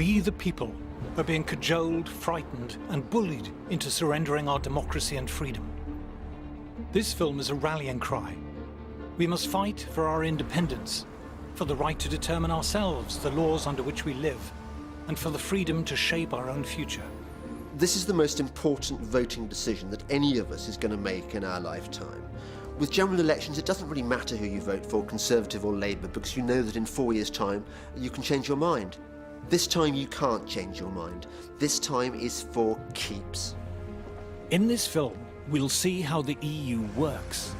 We, the people, are being cajoled, frightened, and bullied into surrendering our democracy and freedom. This film is a rallying cry. We must fight for our independence, for the right to determine ourselves, the laws under which we live, and for the freedom to shape our own future. This is the most important voting decision that any of us is going to make in our lifetime. With general elections, it doesn't really matter who you vote for, Conservative or Labour, because you know that in 4 years' time, you can change your mind. This time, you can't change your mind. This time is for keeps. In this film, we'll see how the EU works.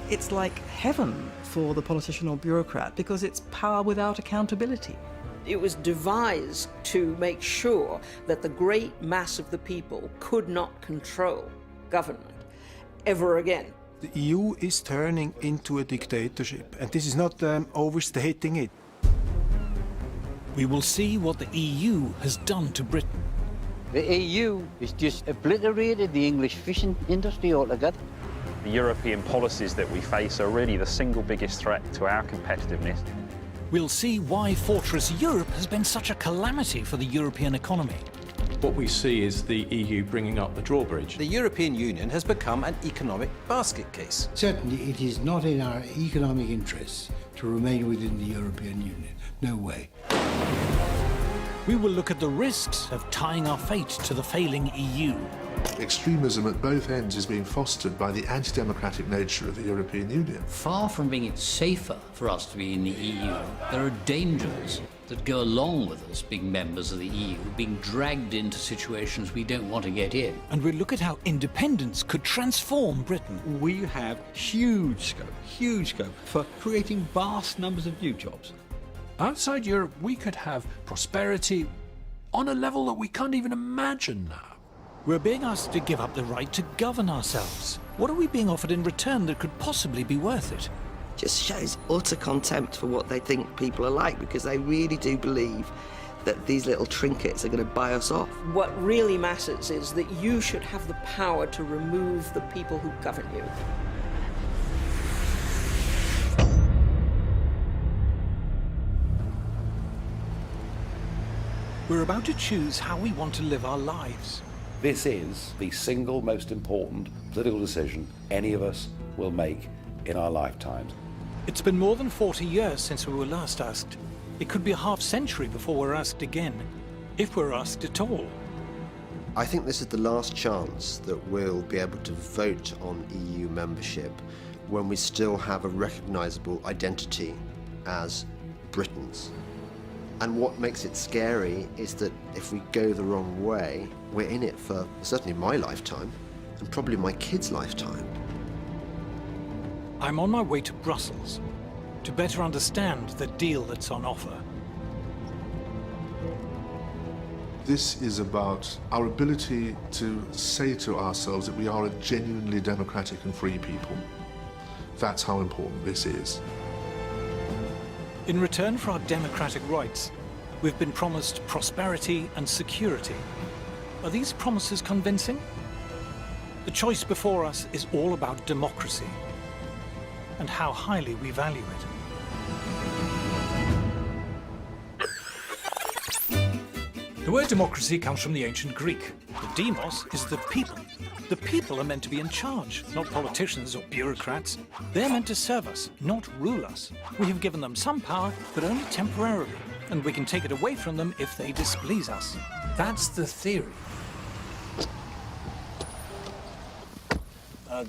It's like heaven for the politician or bureaucrat because it's power without accountability. It was devised to make sure that the great mass of the people could not control government ever again. The EU is turning into a dictatorship, and this is not overstating it. We will see what the EU has done to Britain. The EU has just obliterated the English fishing industry altogether. The European policies that we face are really the single biggest threat to our competitiveness. We'll see why Fortress Europe has been such a calamity for the European economy. What we see is the EU bringing up the drawbridge. The European Union has become an economic basket case. Certainly it is not in our economic interests to remain within the European Union. No way. We will look at the risks of tying our fate to the failing EU. Extremism at both ends is being fostered by the anti-democratic nature of the European Union. Far from being safer for us to be in the EU, there are dangers that go along with us being members of the EU, being dragged into situations we don't want to get in. And we'll look at how independence could transform Britain. We have huge scope for creating vast numbers of new jobs. Outside Europe, we could have prosperity on a level that we can't even imagine now. We're being asked to give up the right to govern ourselves. What are we being offered in return that could possibly be worth it? Just shows utter contempt for what they think people are like because they really do believe that these little trinkets are going to buy us off. What really matters is that you should have the power to remove the people who govern you. We're about to choose how we want to live our lives. This is the single most important political decision any of us will make in our lifetimes. It's been more than 40 years since we were last asked. It could be a half-century before we're asked again, if we're asked at all. I think this is the last chance that we'll be able to vote on EU membership when we still have a recognisable identity as Britons. And what makes it scary is that if we go the wrong way, we're in it for certainly my lifetime, and probably my kids' lifetime. I'm on my way to Brussels to better understand the deal that's on offer. This is about our ability to say to ourselves that we are a genuinely democratic and free people. That's how important this is. In return for our democratic rights, we've been promised prosperity and security. Are these promises convincing? The choice before us is all about democracy and how highly we value it. The word democracy comes from the ancient Greek. The demos is the people. The people are meant to be in charge, not politicians or bureaucrats. They're meant to serve us, not rule us. We have given them some power, but only temporarily, and we can take it away from them if they displease us. That's the theory.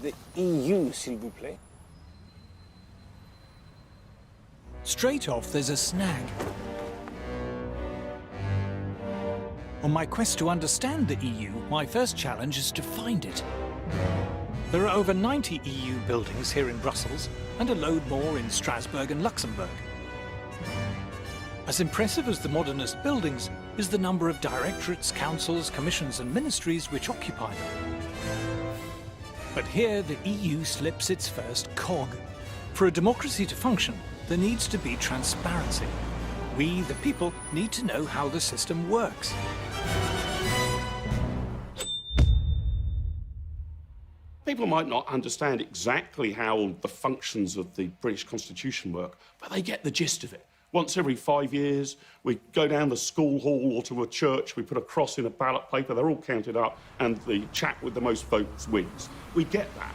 The EU, s'il vous plaît. Straight off, there's a snag. On my quest to understand the EU, my first challenge is to find it. There are over 90 EU buildings here in Brussels, and a load more in Strasbourg and Luxembourg. As impressive as the modernist buildings is the number of directorates, councils, commissions and ministries which occupy them. But here the EU slips its first cog. For a democracy to function, there needs to be transparency. We, the people, need to know how the system works. People might not understand exactly how the functions of the British Constitution work, but they get the gist of it. Once every 5 years, we go down the school hall or to a church, we put a cross in a ballot paper, they're all counted up, and the chap with the most votes wins. We get that.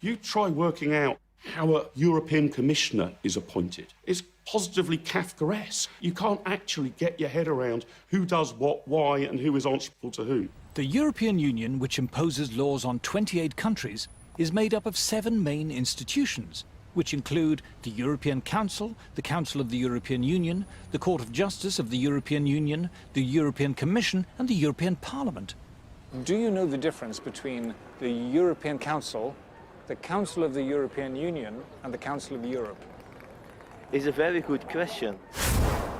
You try working out how a European Commissioner is appointed. It's positively Kafkaesque. You can't actually get your head around who does what, why, and who is answerable to who. The European Union, which imposes laws on 28 countries, is made up of 7 main institutions, which include the European Council, the Council of the European Union, the Court of Justice of the European Union, the European Commission, and the European Parliament. Do you know the difference between the European Council, the Council of the European Union, and the Council of Europe? It's a very good question.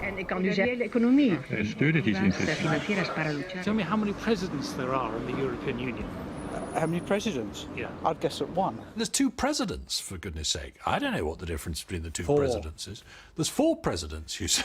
Tell me how many presidents there are in the European Union. How many presidents? Yeah. I'd guess at 1. There's 2 presidents, for goodness sake. I don't know what the difference between the 2 4. presidents is. There's 4 presidents, you say.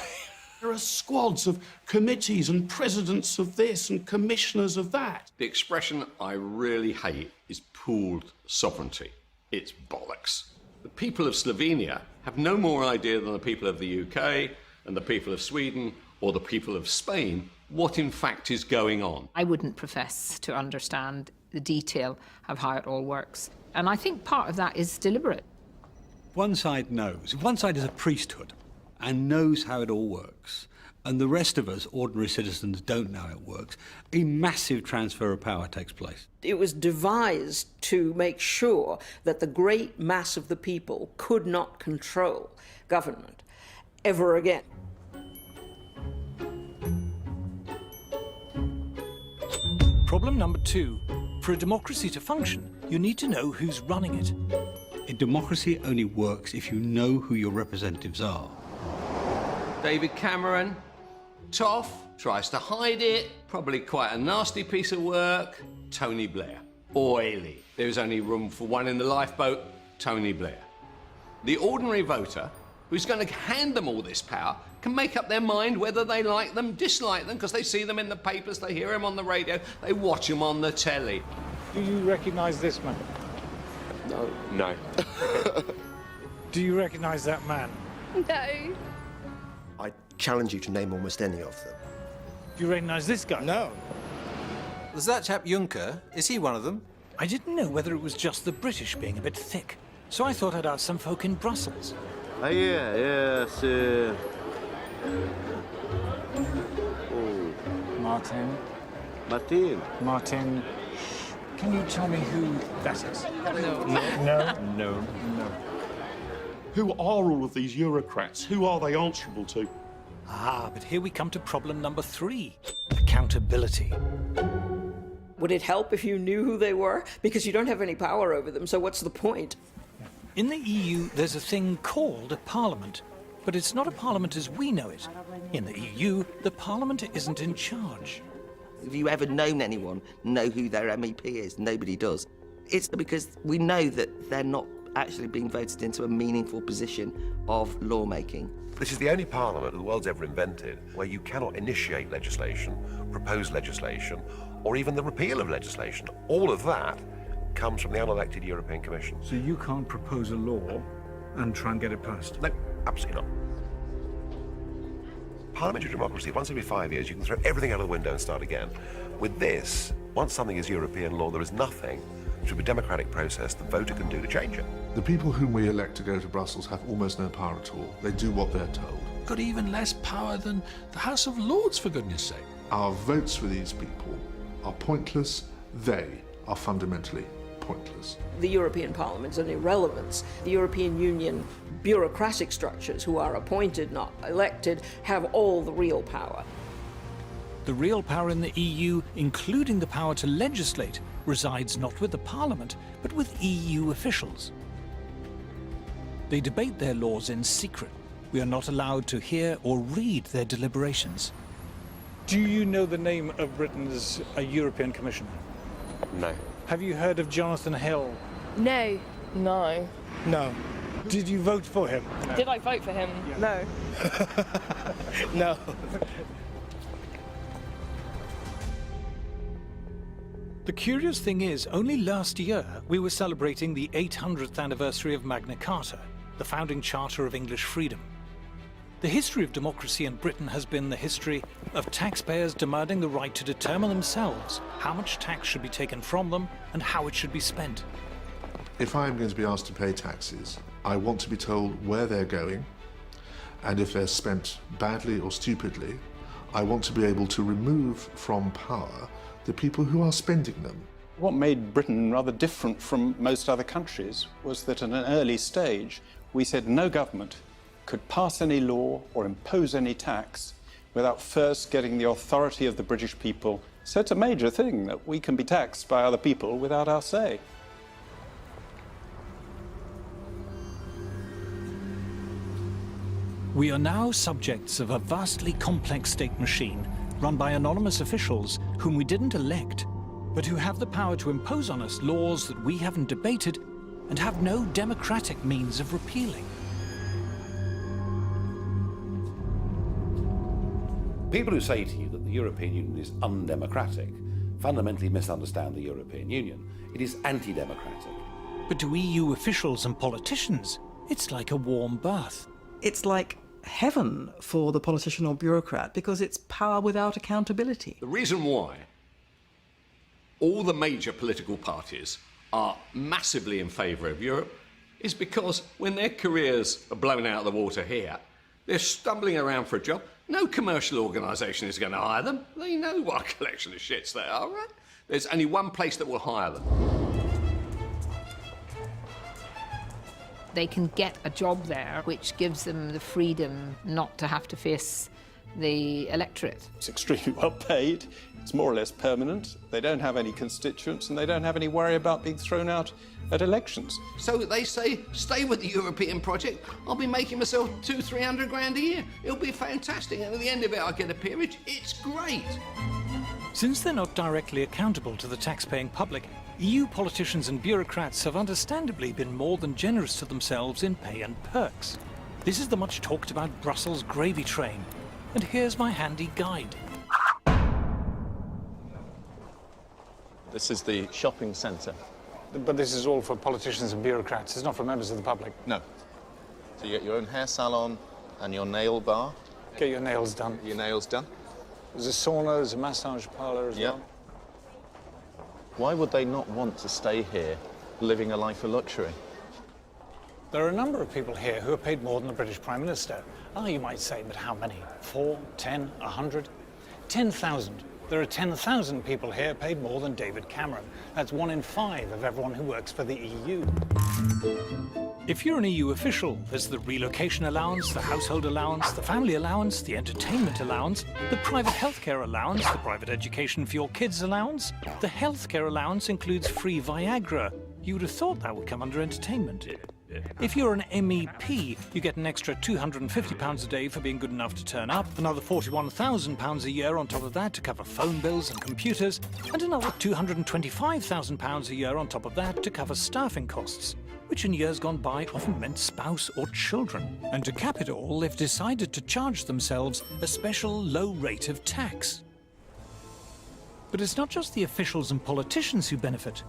There are squads of committees and presidents of this and commissioners of that. The expression I really hate is pooled sovereignty. It's bollocks. The people of Slovenia have no more idea than the people of the UK and the people of Sweden or the people of Spain what in fact is going on. I wouldn't profess to understand the detail of how it all works. And I think part of that is deliberate. One side knows. One side is a priesthood and knows how it all works. And the rest of us, ordinary citizens, don't know how it works. A massive transfer of power takes place. It was devised to make sure that the great mass of the people could not control government ever again. Problem number 2. For a democracy to function, you need to know who's running it. A democracy only works if you know who your representatives are. David Cameron, tough, tries to hide it, probably quite a nasty piece of work. Tony Blair, oily. There's only room for one in the lifeboat, Tony Blair. The ordinary voter, who's going to hand them all this power, can make up their mind whether they like them, dislike them, because they see them in the papers, they hear them on the radio, they watch them on the telly. Do you recognise this man? No. Do you recognise that man? I challenge you to name almost any of them. Do you recognise this guy? No. There's that chap Juncker. Is he one of them? I didn't know whether it was just the British being a bit thick, so I thought I'd ask some folk in Brussels. Yes. Martin. Martin. Can you tell me who that is? No. Who are all of these Eurocrats? Who are they answerable to? Ah, but here we come to problem number 3. Accountability. Would it help if you knew who they were? Because you don't have any power over them, so what's the point? In the EU, there's a thing called a parliament, but it's not a parliament as we know it. In the EU, the parliament isn't in charge. Have you ever known anyone know who their MEP is? Nobody does. It's because we know that they're not actually being voted into a meaningful position of lawmaking. This is the only parliament the world's ever invented where you cannot initiate legislation, propose legislation, or even the repeal of legislation. All of that comes from the unelected European Commission. So you can't propose a law and try and get it passed? No, absolutely not. Parliamentary democracy, once every 5 years, you can throw everything out of the window and start again. With this, once something is European law, there is nothing through a democratic process the voter can do to change it. The people whom we elect to go to Brussels have almost no power at all. They do what they're told. Got even less power than the House of Lords, for goodness sake. Our votes for these people are pointless. They are fundamentally pointless. The European Parliament's an irrelevance. The European Union bureaucratic structures, who are appointed, not elected, have all the real power. The real power in the EU, including the power to legislate, resides not with the Parliament, but with EU officials. They debate their laws in secret. We are not allowed to hear or read their deliberations. Do you know the name of Britain's European Commissioner? No. Have you heard of Jonathan Hill? No. No. Did you vote for him? No. Did I vote for him? Yeah. No. No. The curious thing is, only last year we were celebrating the 800th anniversary of Magna Carta, the founding charter of English freedom. The history of democracy in Britain has been the history of taxpayers demanding the right to determine themselves how much tax should be taken from them and how it should be spent. If I'm going to be asked to pay taxes, I want to be told where they're going, and if they're spent badly or stupidly, I want to be able to remove from power the people who are spending them. What made Britain rather different from most other countries was that at an early stage we said no government could pass any law or impose any tax without first getting the authority of the British people. So it's a major thing that we can be taxed by other people without our say. We are now subjects of a vastly complex state machine run by anonymous officials whom we didn't elect, but who have the power to impose on us laws that we haven't debated and have no democratic means of repealing. People who say to you that the European Union is undemocratic fundamentally misunderstand the European Union. It is anti-democratic. But to EU officials and politicians, it's like a warm bath. It's like heaven for the politician or bureaucrat because it's power without accountability. The reason why all the major political parties are massively in favour of Europe is because when their careers are blown out of the water here, they're stumbling around for a job. No commercial organisation is going to hire them. They know what a collection of shits they are, right? There's only one place that will hire them. They can get a job there, which gives them the freedom not to have to face the electorate. It's extremely well paid, it's more or less permanent, they don't have any constituents and they don't have any worry about being thrown out at elections. So they say, stay with the European project, I'll be making myself 200-300 grand a year. It'll be fantastic, and at the end of it I'll get a peerage. It's great. Since they're not directly accountable to the tax-paying public, EU politicians and bureaucrats have understandably been more than generous to themselves in pay and perks. This is the much talked about Brussels gravy train. And here's my handy guide. This is the shopping centre. But this is all for politicians and bureaucrats. It's not for members of the public. No. So you get your own hair salon and your nail bar. Get your nails done. Your nails done. There's a sauna, there's a massage parlour as well. Why would they not want to stay here, living a life of luxury? There are a number of people here who are paid more than the British Prime Minister. Ah, you might say, but how many? 4, 10, 100? 10,000. There are 10,000 people here paid more than David Cameron. That's 1 in 5 of everyone who works for the EU. If you're an EU official, there's the relocation allowance, the household allowance, the family allowance, the entertainment allowance, the private healthcare allowance, the private education for your kids allowance. The healthcare allowance includes free Viagra. You would have thought that would come under entertainment. If you're an MEP, you get an extra £250 a day for being good enough to turn up, another £41,000 a year on top of that to cover phone bills and computers, and another £225,000 a year on top of that to cover staffing costs, which in years gone by often meant spouse or children. And to cap it all, they've decided to charge themselves a special low rate of tax. But it's not just the officials and politicians who benefit.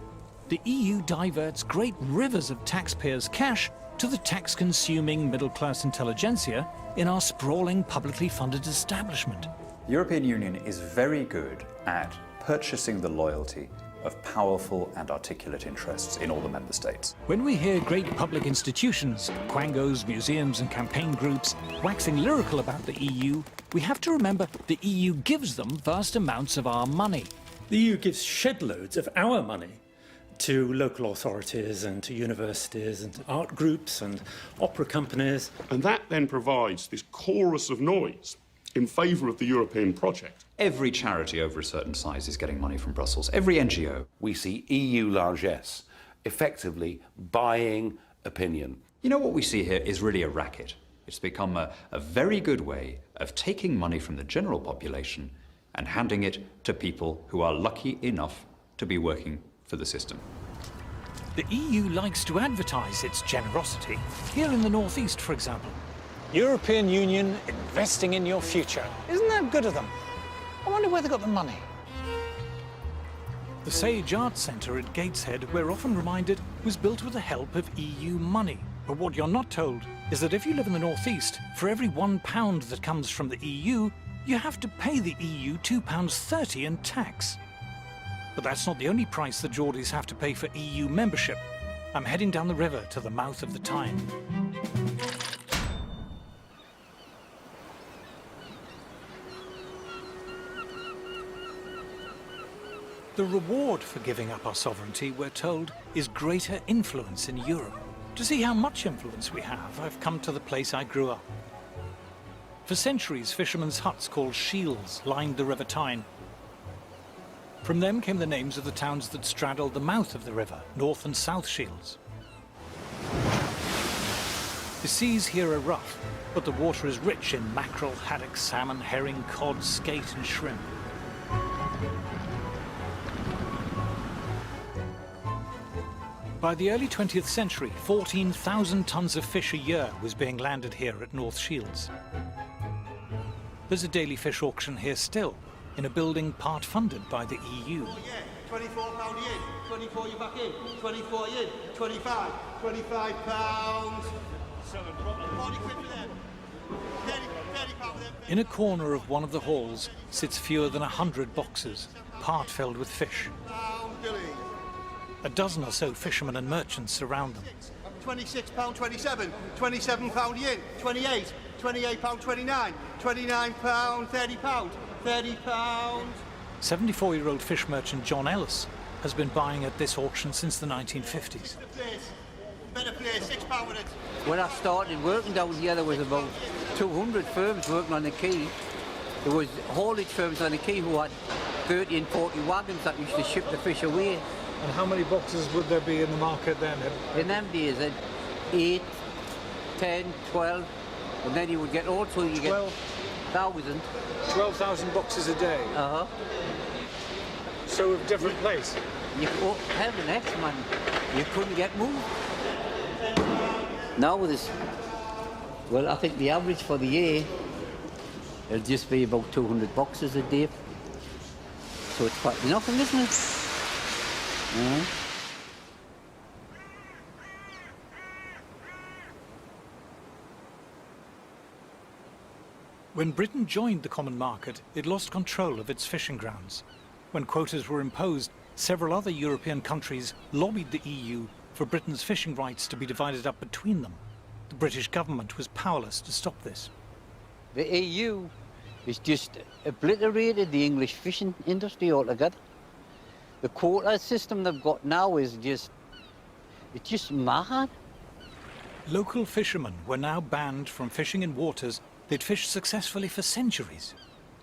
The EU diverts great rivers of taxpayers' cash to the tax-consuming middle-class intelligentsia in our sprawling, publicly funded establishment. The European Union is very good at purchasing the loyalty of powerful and articulate interests in all the member states. When we hear great public institutions, quangos, museums and campaign groups, waxing lyrical about the EU, we have to remember the EU gives them vast amounts of our money. The EU gives shed loads of our money to local authorities and to universities and to art groups and opera companies. And that then provides this chorus of noise in favour of the European project. Every charity over a certain size is getting money from Brussels. Every NGO. We see EU largesse effectively buying opinion. You know, what we see here is really a racket. It's become a very good way of taking money from the general population and handing it to people who are lucky enough to be working for the system. The EU likes to advertise its generosity, here in the northeast, for example. European Union investing in your future. Isn't that good of them? I wonder where they got the money. The Sage Arts Centre at Gateshead, we're often reminded, was built with the help of EU money. But what you're not told is that if you live in the northeast, for every £1 that comes from the EU, you have to pay the EU £2.30 in tax. But that's not the only price the Geordies have to pay for EU membership. I'm heading down the river to the mouth of the Tyne. The reward for giving up our sovereignty, we're told, is greater influence in Europe. To see how much influence we have, I've come to the place I grew up. For centuries, fishermen's huts called shields lined the River Tyne. From them came the names of the towns that straddled the mouth of the river, North and South Shields. The seas here are rough, but the water is rich in mackerel, haddock, salmon, herring, cod, skate and shrimp. By the early 20th century, 14,000 tons of fish a year was being landed here at North Shields. There's a daily fish auction here still, in a building part funded by the EU. £24 in, 24 you back in, 24 in, 25, £25. 40 quid for them. 30 for them. In a corner of one of the halls sits fewer than 100 boxes, part filled with fish. A dozen or so fishermen and merchants surround them. £26.27, £27 in, 28, £28.29, £29, £30, £30. 74-year-old fish merchant John Ellis has been buying at this auction since the 1950s. Better place, £6 with it. When I started working down here, there was about 200 firms working on the quay. There was haulage firms on the quay who had 30 and 40 wagons that used to ship the fish away. And how many boxes would there be in the market then? In them days, 8, 10, 12, and then you would get also, you get 1,000. 12,000 boxes a day? Uh-huh. So of different place? You heaven X, man. You couldn't get moved. Now this, well, I think the average for the year, it'll just be about 200 boxes a day. So it's quite nothing, isn't it? When Britain joined the common market, it lost control of its fishing grounds. When quotas were imposed, several other European countries lobbied the EU for Britain's fishing rights to be divided up between them. The British government was powerless to stop this. The EU has just obliterated the English fishing industry altogether. The quota system they've got now is it's just mad. Local fishermen were now banned from fishing in waters they'd fished successfully for centuries.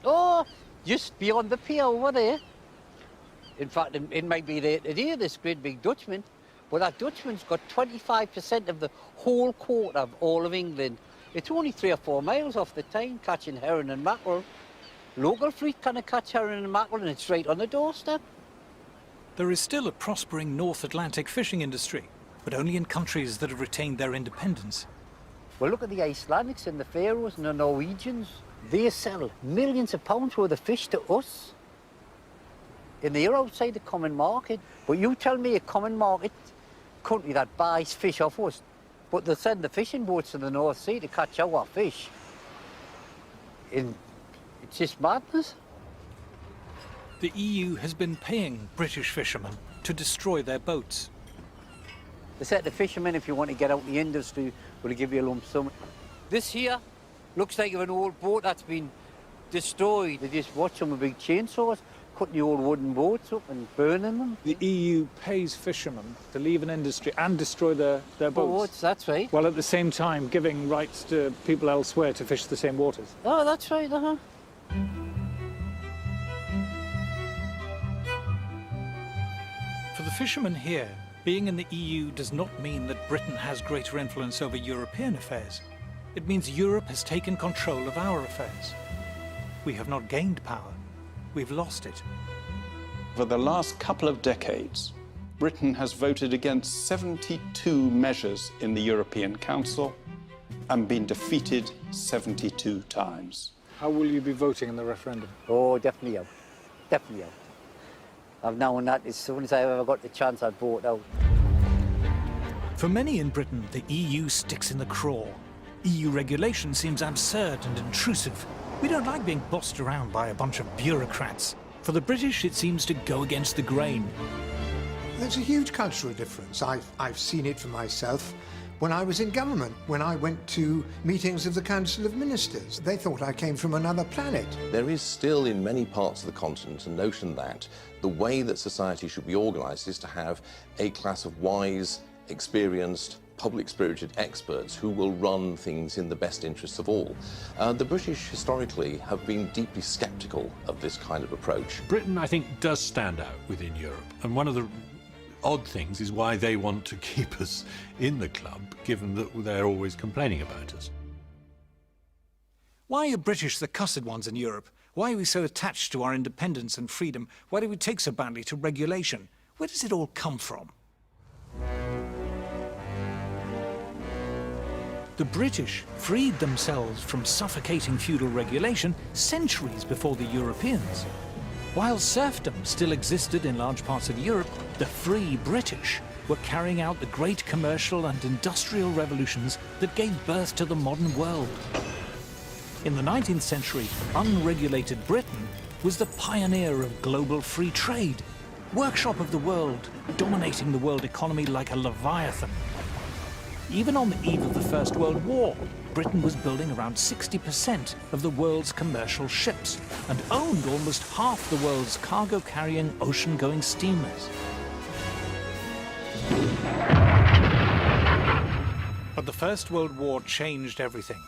Oh, just beyond the pier over there. In fact, it might be there today, this great big Dutchman, but that Dutchman's got 25% of the whole quota of all of England. It's only 3 or 4 miles off the Tyne, catching herring and mackerel. Local fleet kind of catch herring and mackerel, and it's right on the doorstep. There is still a prospering North Atlantic fishing industry, but only in countries that have retained their independence. Well, look at the Icelandics and the Faroes and the Norwegians. They sell millions of pounds worth of fish to us. And they're outside the common market. But you tell me a common market country that buys fish off us, but they send the fishing boats to the North Sea to catch our fish. And it's just madness. The EU has been paying British fishermen to destroy their boats. They said the fishermen, if you want to get out the industry, will give you a lump sum. This here looks like an old boat that's been destroyed. They just watch them with big chainsaws, cutting the old wooden boats up and burning them. The EU pays fishermen to leave an industry and destroy their boats. That's right. While at the same time giving rights to people elsewhere to fish the same waters. Oh, that's right, uh-huh. For the fishermen here, being in the EU does not mean that Britain has greater influence over European affairs. It means Europe has taken control of our affairs. We have not gained power, we've lost it. For the last couple of decades, Britain has voted against 72 measures in the European Council and been defeated 72 times. How will you be voting in the referendum? Oh, definitely out. Definitely out. I've known that as soon as I ever got the chance, I'd vote out. For many in Britain, the EU sticks in the craw. EU regulation seems absurd and intrusive. We don't like being bossed around by a bunch of bureaucrats. For the British, it seems to go against the grain. There's a huge cultural difference. I've seen it for myself when I was in government, when I went to meetings of the Council of Ministers. They thought I came from another planet. There is still in many parts of the continent a notion that the way that society should be organised is to have a class of wise, experienced, public-spirited experts who will run things in the best interests of all. The British historically have been deeply sceptical of this kind of approach. Britain, I think, does stand out within Europe, and one of the odd things is why they want to keep us in the club, given that they're always complaining about us. Why are British the cussed ones in Europe? Why are we so attached to our independence and freedom? Why do we take so badly to regulation? Where does it all come from? The British freed themselves from suffocating feudal regulation centuries before the Europeans. While serfdom still existed in large parts of Europe, the free British were carrying out the great commercial and industrial revolutions that gave birth to the modern world. In the 19th century, unregulated Britain was the pioneer of global free trade, workshop of the world, dominating the world economy like a leviathan. Even on the eve of the First World War, Britain was building around 60% of the world's commercial ships and owned almost half the world's cargo-carrying ocean-going steamers. But the First World War changed everything.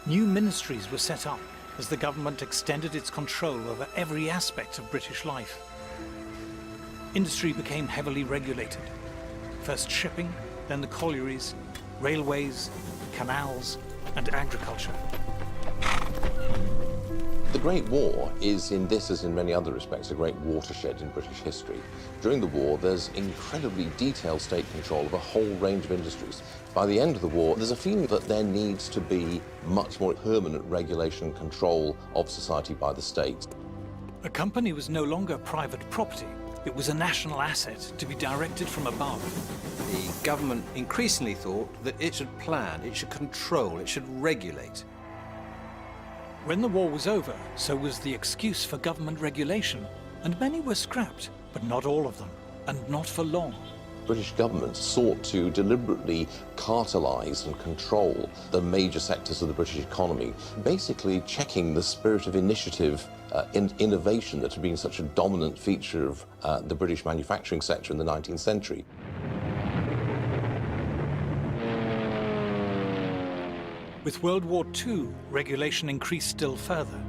New ministries were set up as the government extended its control over every aspect of British life. Industry became heavily regulated. First shipping, then the collieries, railways, canals, and agriculture. The Great War is, in this as in many other respects, a great watershed in British history. During the war, there's incredibly detailed state control of a whole range of industries. By the end of the war, there's a feeling that there needs to be much more permanent regulation and control of society by the state. A company was no longer private property. It was a national asset to be directed from above. The government increasingly thought that it should plan, it should control, it should regulate. When the war was over, so was the excuse for government regulation, and many were scrapped, but not all of them, and not for long. British government sought to deliberately cartelise and control the major sectors of the British economy, basically checking the spirit of initiative innovation that had been such a dominant feature of the British manufacturing sector in the 19th century. With World War II, regulation increased still further.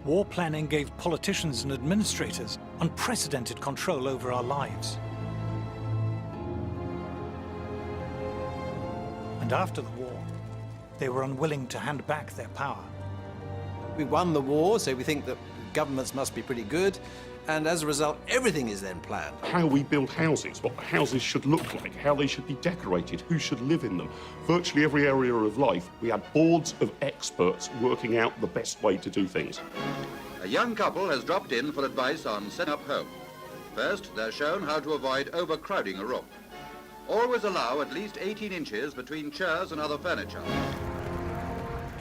War planning gave politicians and administrators unprecedented control over our lives. And after the war, they were unwilling to hand back their power. We won the war, so we think that governments must be pretty good, and as a result, everything is then planned. How we build houses, what the houses should look like, how they should be decorated, who should live in them. Virtually every area of life, we had boards of experts working out the best way to do things. A young couple has dropped in for advice on setting up home. First, they're shown how to avoid overcrowding a room. Always allow at least 18 inches between chairs and other furniture.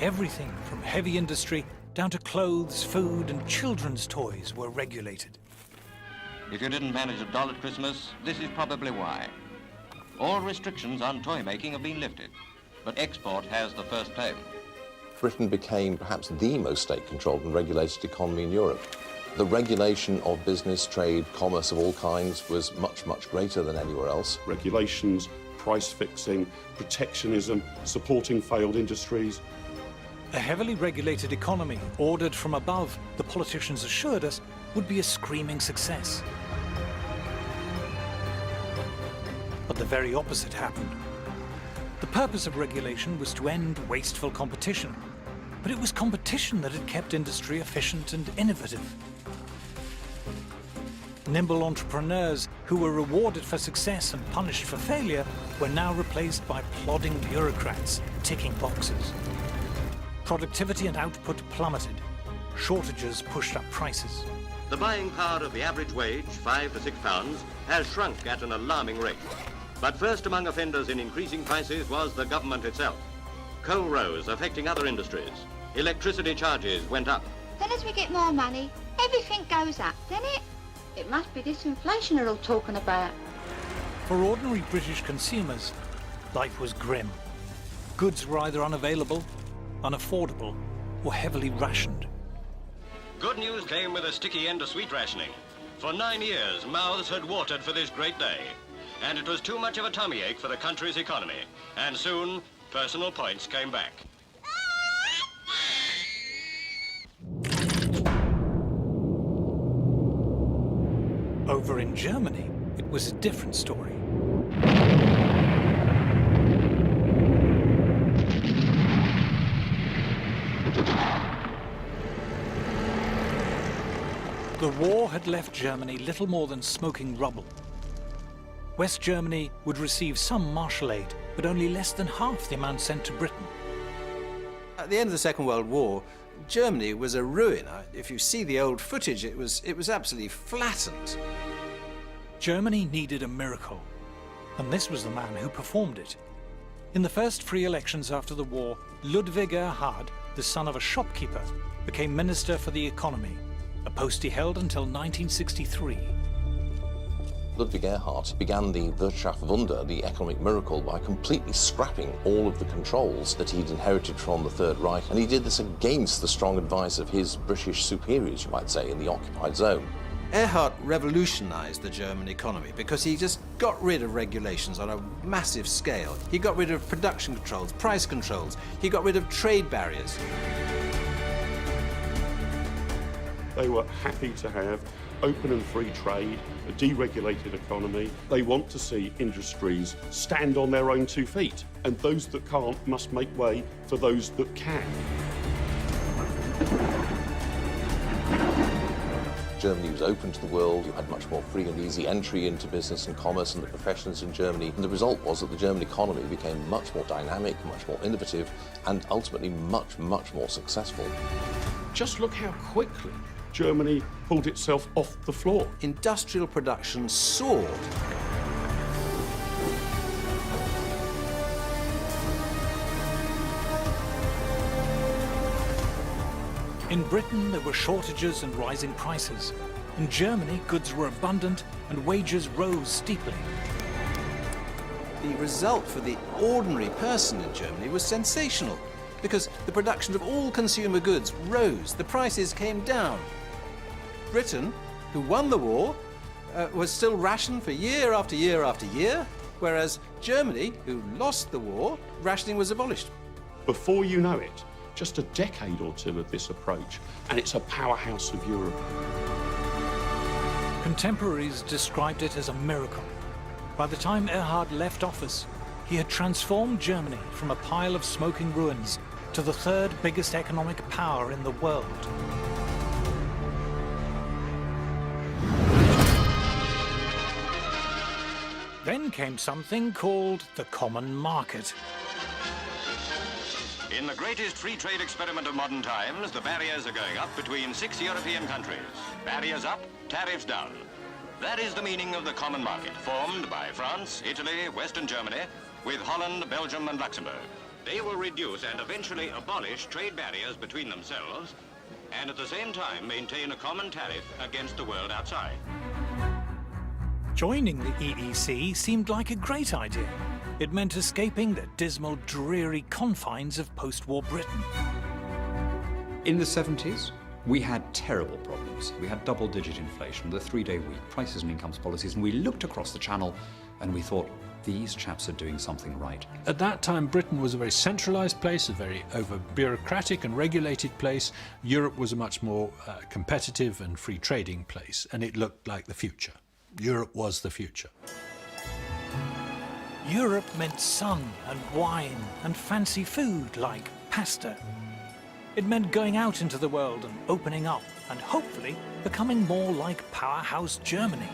Everything from heavy industry down to clothes, food, and children's toys were regulated. If you didn't manage a doll at Christmas, this is probably why. All restrictions on toy making have been lifted, but export has the first claim. Britain became perhaps the most state-controlled and regulated economy in Europe. The regulation of business, trade, commerce of all kinds was much, much greater than anywhere else. Regulations, price fixing, protectionism, supporting failed industries. A heavily regulated economy, ordered from above, the politicians assured us, would be a screaming success. But the very opposite happened. The purpose of regulation was to end wasteful competition, but it was competition that had kept industry efficient and innovative. Nimble entrepreneurs who were rewarded for success and punished for failure were now replaced by plodding bureaucrats ticking boxes. Productivity and output plummeted. Shortages pushed up prices. the buying power of the average wage, £5 to £6, has shrunk at an alarming rate. But first among offenders in increasing prices was the government itself. Coal rose, affecting other industries. Electricity charges went up. Then as we get more money, everything goes up, doesn't it? It must be this inflation they're all talking about. For ordinary British consumers, life was grim. Goods were either unavailable, unaffordable, or heavily rationed. Good news came with a sticky end to sweet rationing. For 9 years, mouths had watered for this great day. And it was too much of a tummy ache for the country's economy. And soon, personal points came back. Over in Germany, it was a different story. The war had left Germany little more than smoking rubble. West Germany would receive some Marshall aid, but only less than half the amount sent to Britain. At the end of the Second World War, Germany was a ruin. If you see the old footage, it was absolutely flattened. Germany needed a miracle, and this was the man who performed it. In the first free elections after the war, Ludwig Erhard, the son of a shopkeeper, became Minister for the Economy, a post he held until 1963. Ludwig Erhard began the Wirtschaftswunder, the economic miracle, by completely scrapping all of the controls that he'd inherited from the Third Reich, and he did this against the strong advice of his British superiors, you might say, in the occupied zone. Erhard revolutionized the German economy because he just got rid of regulations on a massive scale. He got rid of production controls, price controls. He got rid of trade barriers. They were happy to have open and free trade, a deregulated economy. They want to see industries stand on their own 2 feet, and those that can't must make way for those that can. Germany was open to the world. You had much more free and easy entry into business and commerce and the professions in Germany. And the result was that the German economy became much more dynamic, much more innovative, and ultimately much, much more successful. Just look how quickly Germany pulled itself off the floor. Industrial production soared. In Britain, there were shortages and rising prices. In Germany, goods were abundant and wages rose steeply. The result for the ordinary person in Germany was sensational, because the production of all consumer goods rose, the prices came down. Britain, who won the war, was still rationed for year after year after year, whereas Germany, who lost the war, rationing was abolished. Before you know it, just a decade or two of this approach, and it's a powerhouse of Europe. Contemporaries described it as a miracle. By the time Erhard left office, he had transformed Germany from a pile of smoking ruins to the third biggest economic power in the world. Then came something called the common market. In the greatest free trade experiment of modern times, the barriers are going up between 6 European countries. Barriers up, tariffs down. That is the meaning of the common market, formed by France, Italy, Western Germany, with Holland, Belgium and Luxembourg. They will reduce and eventually abolish trade barriers between themselves and at the same time maintain a common tariff against the world outside. Joining the EEC seemed like a great idea. It meant escaping the dismal, dreary confines of post-war Britain. In the 70s, we had terrible problems. We had double-digit inflation, the 3-day week, prices and incomes policies, and we looked across the channel and we thought, these chaps are doing something right. At that time, Britain was a very centralised place, a very over-bureaucratic and regulated place. Europe was a much more competitive and free-trading place, and it looked like the future. Europe was the future. Europe meant sun and wine and fancy food like pasta. It meant going out into the world and opening up and hopefully becoming more like powerhouse Germany.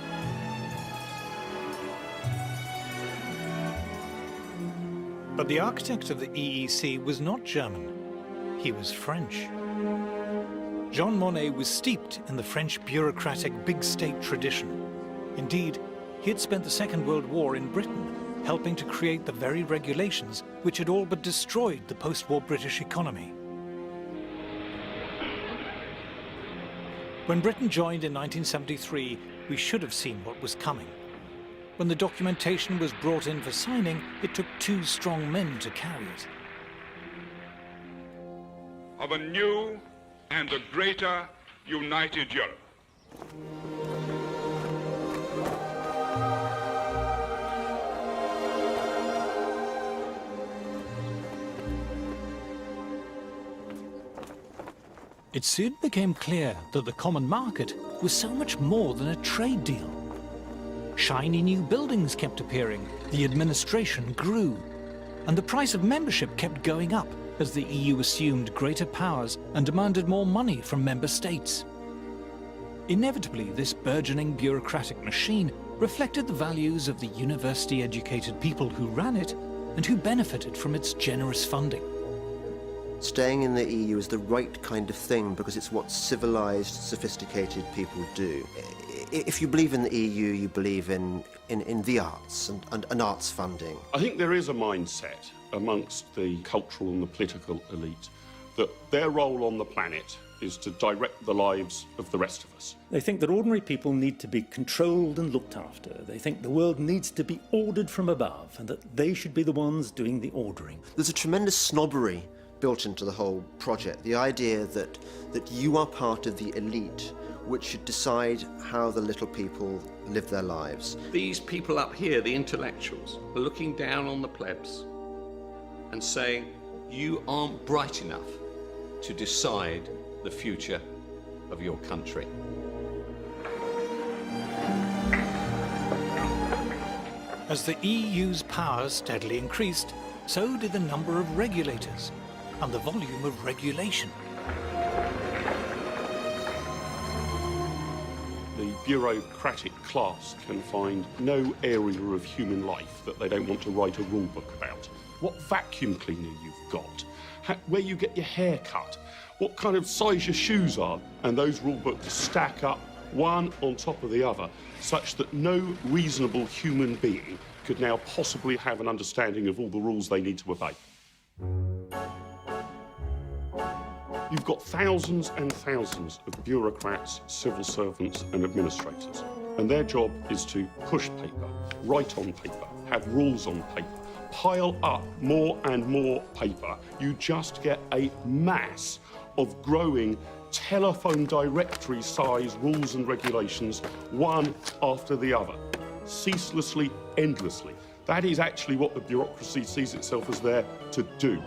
But the architect of the EEC was not German. He was French. Jean Monnet was steeped in the French bureaucratic big state tradition. Indeed, he had spent the Second World War in Britain, helping to create the very regulations which had all but destroyed the post-war British economy. When Britain joined in 1973, we should have seen what was coming. When the documentation was brought in for signing, it took 2 strong men to carry it. Of a new and a greater united Europe. It soon became clear that the common market was so much more than a trade deal. Shiny new buildings kept appearing, the administration grew, and the price of membership kept going up as the EU assumed greater powers and demanded more money from member states. Inevitably, this burgeoning bureaucratic machine reflected the values of the university-educated people who ran it and who benefited from its generous funding. Staying in the EU is the right kind of thing because it's what civilized, sophisticated people do. If you believe in the EU, you believe in the arts and arts funding. I think there is a mindset amongst the cultural and the political elite that their role on the planet is to direct the lives of the rest of us. They think that ordinary people need to be controlled and looked after. They think the world needs to be ordered from above and that they should be the ones doing the ordering. There's a tremendous snobbery built into the whole project. The idea that you are part of the elite which should decide how the little people live their lives. These people up here, the intellectuals, are looking down on the plebs and saying, you aren't bright enough to decide the future of your country. As the EU's powers steadily increased, so did the number of regulators and the volume of regulation. The bureaucratic class can find no area of human life that they don't want to write a rule book about. What vacuum cleaner you've got, where you get your hair cut, what kind of size your shoes are, and those rule books stack up one on top of the other, such that no reasonable human being could now possibly have an understanding of all the rules they need to obey. You've got thousands and thousands of bureaucrats, civil servants and administrators, and their job is to push paper, write on paper, have rules on paper, pile up more and more paper. You just get a mass of growing telephone directory size rules and regulations, one after the other, ceaselessly, endlessly. That is actually what the bureaucracy sees itself as there to do.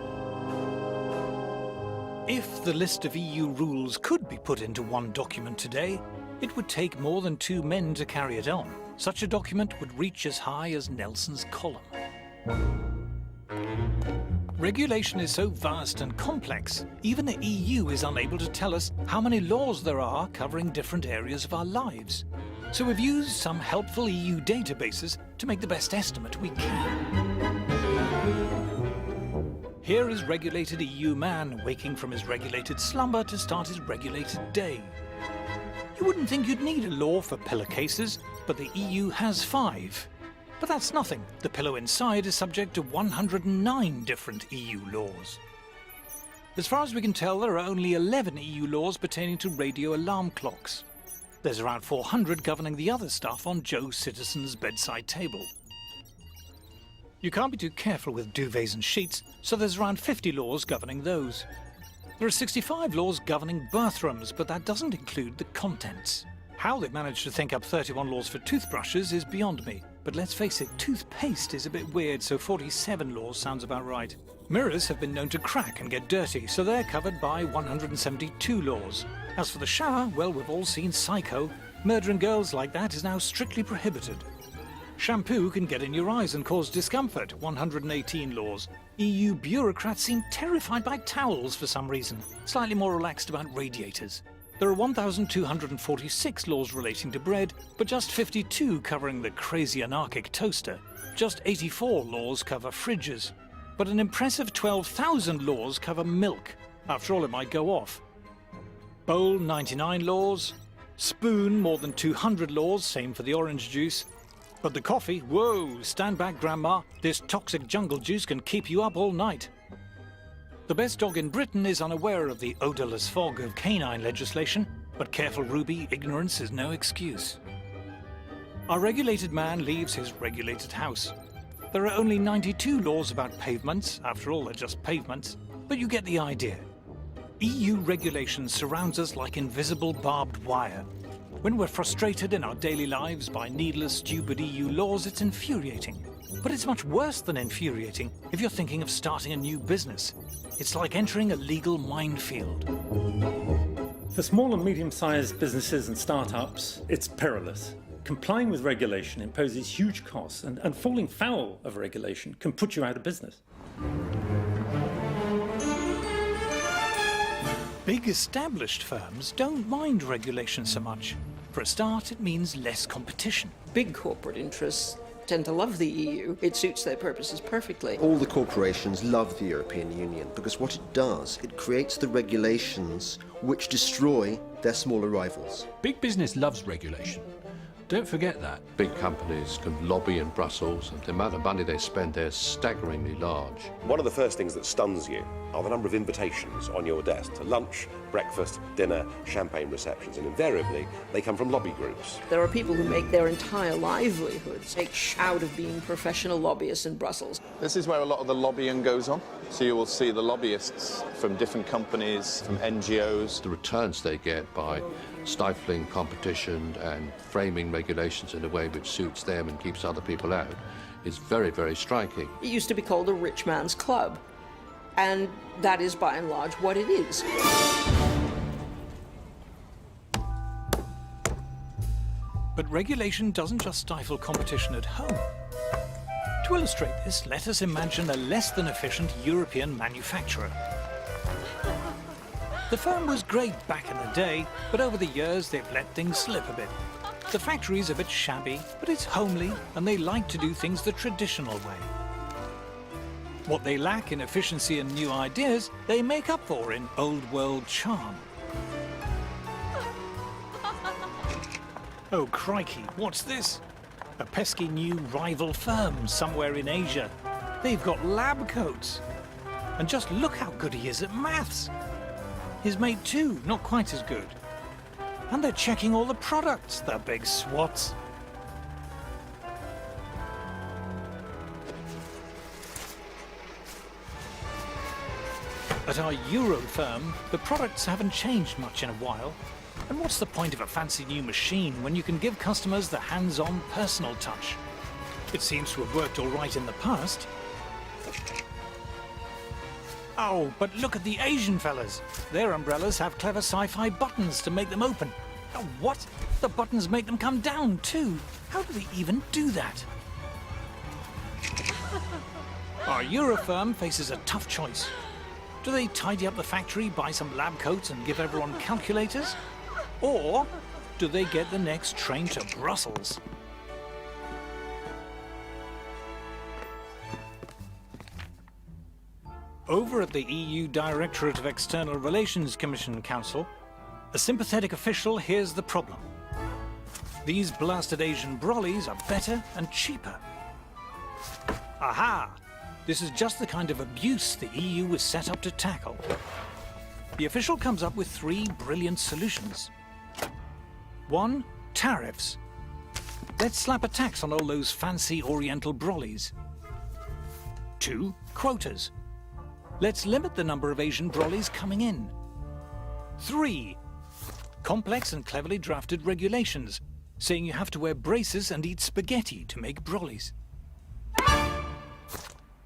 If the list of EU rules could be put into one document today, it would take more than 2 men to carry it on. Such a document would reach as high as Nelson's column. Regulation is so vast and complex, even the EU is unable to tell us how many laws there are covering different areas of our lives. So we've used some helpful EU databases to make the best estimate we can. Here is regulated EU man waking from his regulated slumber to start his regulated day. You wouldn't think you'd need a law for pillowcases, but the EU has 5. But that's nothing. The pillow inside is subject to 109 different EU laws. As far as we can tell, there are only 11 EU laws pertaining to radio alarm clocks. There's around 400 governing the other stuff on Joe Citizen's bedside table. You can't be too careful with duvets and sheets, so there's around 50 laws governing those. There are 65 laws governing bathrooms, but that doesn't include the contents. How they managed to think up 31 laws for toothbrushes is beyond me. But let's face it, toothpaste is a bit weird, so 47 laws sounds about right. Mirrors have been known to crack and get dirty, so they're covered by 172 laws. As for the shower, well, we've all seen Psycho. Murdering girls like that is now strictly prohibited. Shampoo can get in your eyes and cause discomfort, 118 laws. EU bureaucrats seem terrified by towels for some reason, slightly more relaxed about radiators. There are 1,246 laws relating to bread, but just 52 covering the crazy anarchic toaster. Just 84 laws cover fridges. But an impressive 12,000 laws cover milk. After all, it might go off. Bowl 99 laws, spoon more than 200 laws, same for the orange juice. But the coffee, whoa, stand back grandma, this toxic jungle juice can keep you up all night. The best dog in Britain is unaware of the odourless fog of canine legislation, but careful Ruby, ignorance is no excuse. Our regulated man leaves his regulated house. There are only 92 laws about pavements, after all they're just pavements, but you get the idea. EU regulation surrounds us like invisible barbed wire. When we're frustrated in our daily lives by needless, stupid EU laws, it's infuriating. But it's much worse than infuriating if you're thinking of starting a new business. It's like entering a legal minefield. For small and medium-sized businesses and startups, it's perilous. Complying with regulation imposes huge costs, and falling foul of regulation can put you out of business. Big established firms don't mind regulation so much. For a start, it means less competition. Big corporate interests tend to love the EU. It suits their purposes perfectly. All the corporations love the European Union because what it does, it creates the regulations which destroy their smaller rivals. Big business loves regulation. Don't forget that. Big companies can lobby in Brussels, and the amount of money they spend there is staggeringly large. One of the first things that stuns you are the number of invitations on your desk to lunch, breakfast, dinner, champagne receptions, and invariably they come from lobby groups. There are people who make their entire livelihoods out of being professional lobbyists in Brussels. This is where a lot of the lobbying goes on. So you will see the lobbyists from different companies, from NGOs. The returns they get by stifling competition and framing regulations in a way which suits them and keeps other people out is very, very striking. It used to be called a rich man's club, and that is by and large what it is. But regulation doesn't just stifle competition at home. To illustrate this, let us imagine a less than efficient European manufacturer. The firm was great back in the day, but over the years they've let things slip a bit. The factory's a bit shabby, but it's homely, and they like to do things the traditional way. What they lack in efficiency and new ideas, they make up for in old-world charm. Oh, crikey, what's this? A pesky new rival firm somewhere in Asia. They've got lab coats. And just look how good he is at maths. His mate too, not quite as good. And they're checking all the products, the big swats. At our Euro firm, the products haven't changed much in a while. And what's the point of a fancy new machine when you can give customers the hands-on personal touch? It seems to have worked all right in the past. Oh, but look at the Asian fellas. Their umbrellas have clever sci-fi buttons to make them open. Oh, what? The buttons make them come down too. How do they even do that? Our Euro firm faces a tough choice. Do they tidy up the factory, buy some lab coats and give everyone calculators? Or do they get the next train to Brussels? Over at the EU Directorate of External Relations Commission Council, a sympathetic official hears the problem. These blasted Asian brollies are better and cheaper. Aha! This is just the kind of abuse the EU was set up to tackle. The official comes up with 3 brilliant solutions. 1, tariffs. Let's slap a tax on all those fancy Oriental brollies. 2, quotas. Let's limit the number of Asian brollies coming in. 3, complex and cleverly drafted regulations, saying you have to wear braces and eat spaghetti to make brollies.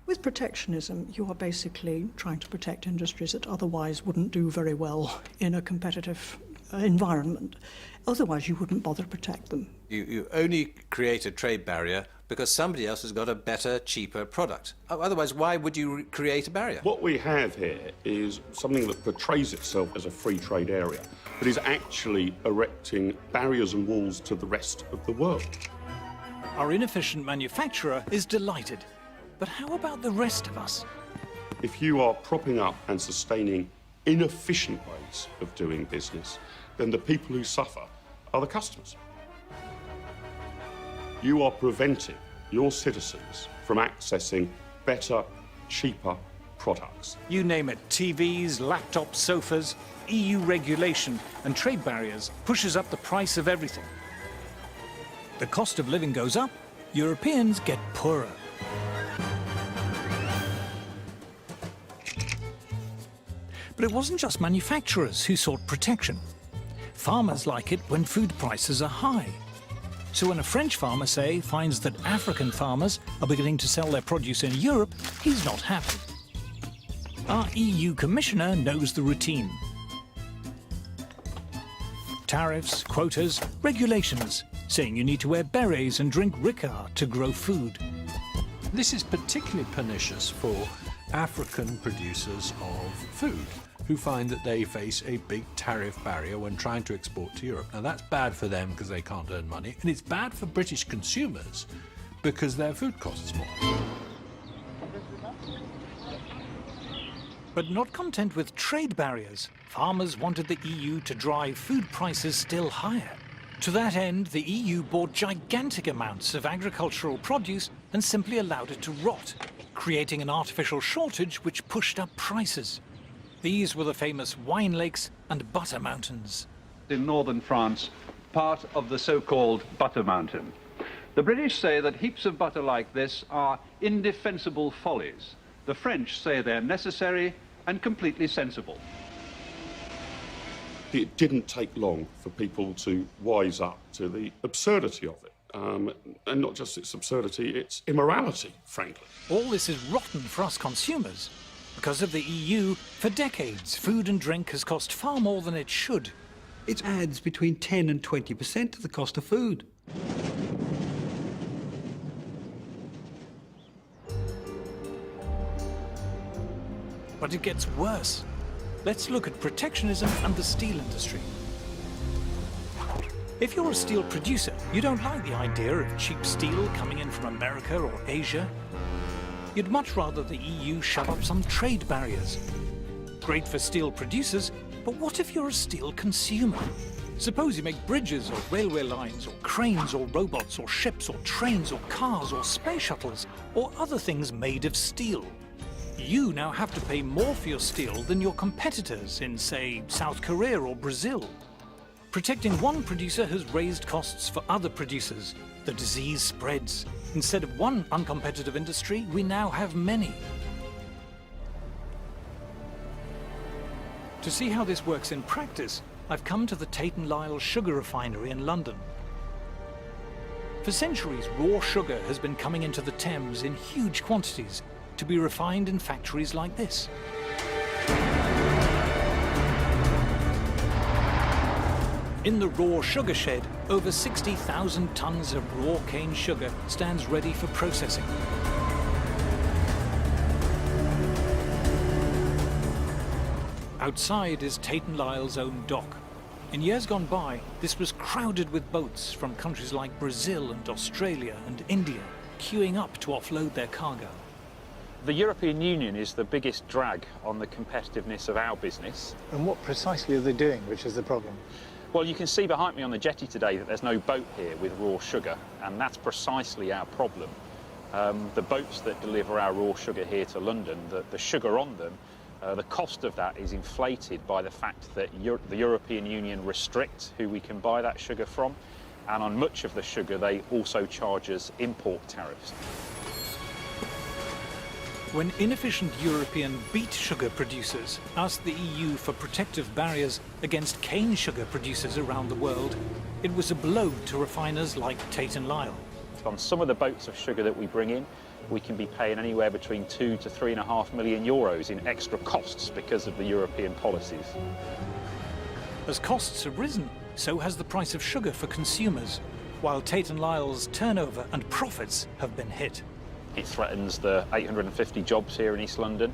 With protectionism, you are basically trying to protect industries that otherwise wouldn't do very well in a competitive environment. Otherwise, you wouldn't bother to protect them. You only create a trade barrier because somebody else has got a better, cheaper product. Otherwise, why would you create a barrier? What we have here is something that portrays itself as a free trade area, but is actually erecting barriers and walls to the rest of the world. Our inefficient manufacturer is delighted. But how about the rest of us? If you are propping up and sustaining inefficient ways of doing business, then the people who suffer are the customers. You are preventing your citizens from accessing better, cheaper products. You name it, TVs, laptops, sofas, EU regulation and trade barriers pushes up the price of everything. The cost of living goes up, Europeans get poorer. But it wasn't just manufacturers who sought protection. Farmers like it when food prices are high. So when a French farmer, say, finds that African farmers are beginning to sell their produce in Europe, he's not happy. Our EU Commissioner knows the routine. Tariffs, quotas, regulations, saying you need to wear berets and drink Ricard to grow food. This is particularly pernicious for African producers of food, who find that they face a big tariff barrier when trying to export to Europe. Now that's bad for them because they can't earn money, and it's bad for British consumers because their food costs more. But not content with trade barriers, farmers wanted the EU to drive food prices still higher. To that end, the EU bought gigantic amounts of agricultural produce and simply allowed it to rot, creating an artificial shortage which pushed up prices. These were the famous wine lakes and butter mountains. In northern France, part of the so-called butter mountain. The British say that heaps of butter like this are indefensible follies. The French say they're necessary and completely sensible. It didn't take long for people to wise up to the absurdity of it. And not just its absurdity, its immorality, frankly. All this is rotten for us consumers. Because of the EU, for decades, food and drink has cost far more than it should. It adds between 10 and 20% to the cost of food. But it gets worse. Let's look at protectionism and the steel industry. If you're a steel producer, you don't like the idea of cheap steel coming in from America or Asia. You'd much rather the EU shove up some trade barriers. Great for steel producers, but what if you're a steel consumer? Suppose you make bridges or railway lines or cranes or robots or ships or trains or cars or space shuttles or other things made of steel. You now have to pay more for your steel than your competitors in, say, South Korea or Brazil. Protecting one producer has raised costs for other producers. The disease spreads. Instead of one uncompetitive industry, we now have many. To see how this works in practice, I've come to the Tate & Lyle sugar refinery in London. For centuries, raw sugar has been coming into the Thames in huge quantities to be refined in factories like this. In the raw sugar shed, over 60,000 tons of raw cane sugar stands ready for processing. Outside is Tate & Lyle's own dock. In years gone by, this was crowded with boats from countries like Brazil and Australia and India, queuing up to offload their cargo. The European Union is the biggest drag on the competitiveness of our business. And what precisely are they doing, which is the problem? Well, you can see behind me on the jetty today that there's no boat here with raw sugar, and that's precisely our problem. The boats that deliver our raw sugar here to London, the sugar on them, the cost of that is inflated by the fact that the European Union restricts who we can buy that sugar from, and on much of the sugar they also charge us import tariffs. When inefficient European beet sugar producers asked the EU for protective barriers against cane sugar producers around the world, it was a blow to refiners like Tate & Lyle. On some of the boats of sugar that we bring in, we can be paying anywhere between 2 to 3.5 million euros in extra costs because of the European policies. As costs have risen, so has the price of sugar for consumers, while Tate & Lyle's turnover and profits have been hit. It threatens the 850 jobs here in East London,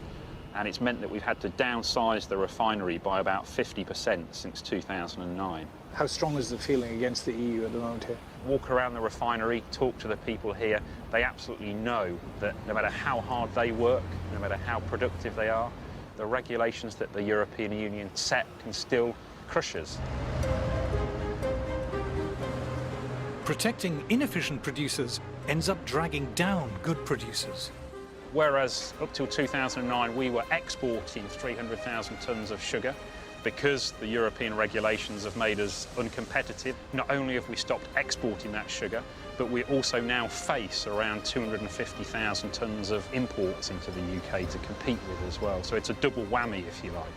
and it's meant that we've had to downsize the refinery by about 50% since 2009. How strong is the feeling against the EU at the moment here? Walk around the refinery, talk to the people here. They absolutely know that no matter how hard they work, no matter how productive they are, The regulations that the European Union set can still crush us. Protecting inefficient producers ends up dragging down good producers. Whereas up till 2009 we were exporting 300,000 tonnes of sugar, because the European regulations have made us uncompetitive. Not only have we stopped exporting that sugar, but we also now face around 250,000 tonnes of imports into the UK to compete with as well. So it's a double whammy, if you like.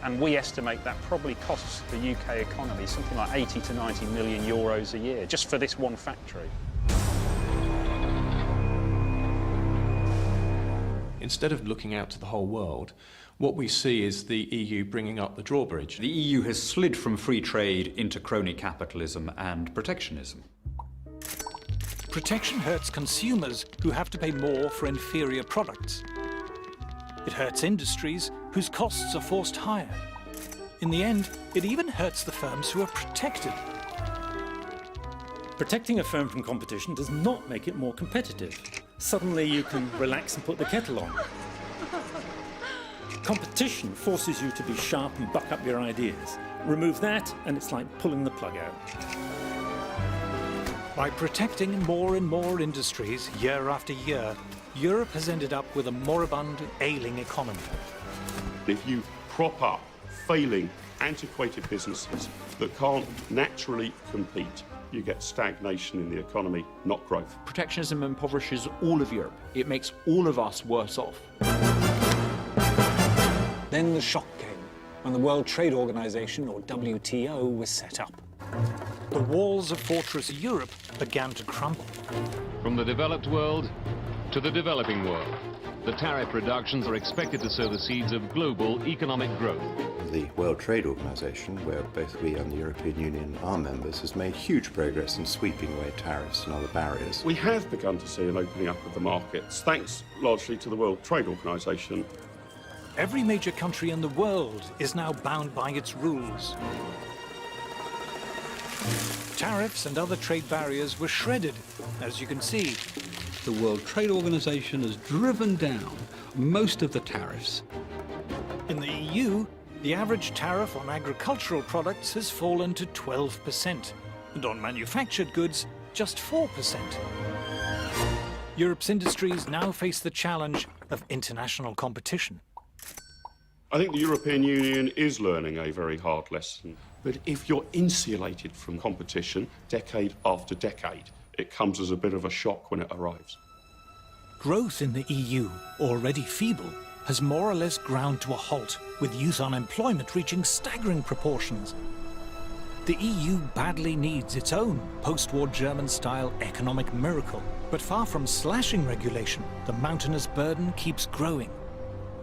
And we estimate that probably costs the UK economy something like 80 to 90 million euros a year, just for this one factory. Instead of looking out to the whole world, what we see is the EU bringing up the drawbridge. The EU has slid from free trade into crony capitalism and protectionism. Protection hurts consumers who have to pay more for inferior products. It hurts industries whose costs are forced higher. In the end, it even hurts the firms who are protected. Protecting a firm from competition does not make it more competitive. Suddenly you can relax and put the kettle on. Competition forces you to be sharp and buck up your ideas. Remove that and it's like pulling the plug out. By protecting more and more industries year after year, Europe has ended up with a moribund, ailing economy. If you prop up failing, antiquated businesses that can't naturally compete, you get stagnation in the economy, not growth. Protectionism impoverishes all of Europe. It makes all of us worse off. Then the shock came when the World Trade Organization, or WTO, was set up. The walls of Fortress Europe began to crumble. From the developed world to the developing world, the tariff reductions are expected to sow the seeds of global economic growth. The World Trade Organization, where both we and the European Union are members, has made huge progress in sweeping away tariffs and other barriers. We have begun to see an opening up of the markets, thanks largely to the World Trade Organization. Every major country in the world is now bound by its rules. Tariffs and other trade barriers were shredded, as you can see. The World Trade Organization has driven down most of the tariffs. In the EU, the average tariff on agricultural products has fallen to 12%, and on manufactured goods, just 4%. Europe's industries now face the challenge of international competition. I think the European Union is learning a very hard lesson. But if you're insulated from competition decade after decade, it comes as a bit of a shock when it arrives. Growth in the EU, already feeble, has more or less ground to a halt, with youth unemployment reaching staggering proportions. The EU badly needs its own post-war German-style economic miracle. But far from slashing regulation, the mountainous burden keeps growing.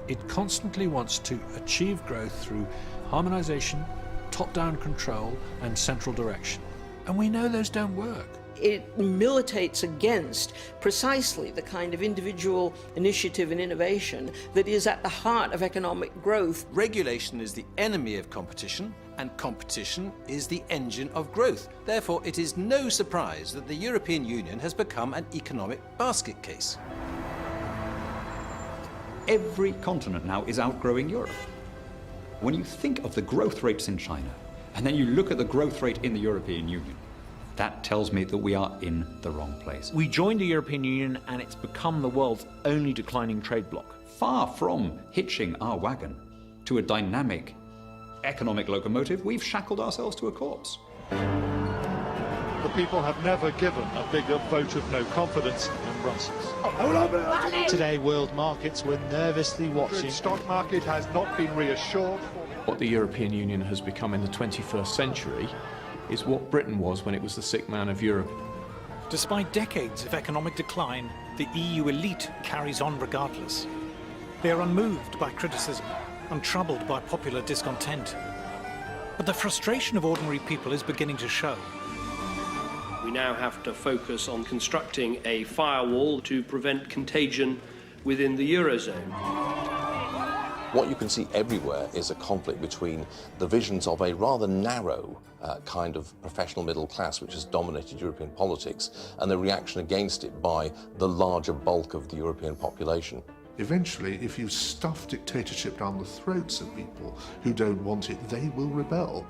It constantly wants to achieve growth through harmonization, top-down control, and central direction. And we know those don't work. It militates against precisely the kind of individual initiative and innovation that is at the heart of economic growth. Regulation is the enemy of competition, and competition is the engine of growth. Therefore, it is no surprise that the European Union has become an economic basket case. Every continent now is outgrowing Europe. When you think of the growth rates in China, and then you look at the growth rate in the European Union, that tells me that we are in the wrong place. We joined the European Union and it's become the world's only declining trade bloc. Far from hitching our wagon to a dynamic economic locomotive, we've shackled ourselves to a corpse. The people have never given a bigger vote of no confidence in Brussels. Today, world markets were nervously watching. The stock market has not been reassured. What the European Union has become in the 21st century is what Britain was when it was the sick man of Europe. Despite decades of economic decline, the EU elite carries on regardless. They are unmoved by criticism, untroubled by popular discontent. But the frustration of ordinary people is beginning to show. We now have to focus on constructing a firewall to prevent contagion within the Eurozone. What you can see everywhere is a conflict between the visions of a rather narrow kind of professional middle class which has dominated European politics and the reaction against it by the larger bulk of the European population. Eventually, if you stuff dictatorship down the throats of people who don't want it, they will rebel.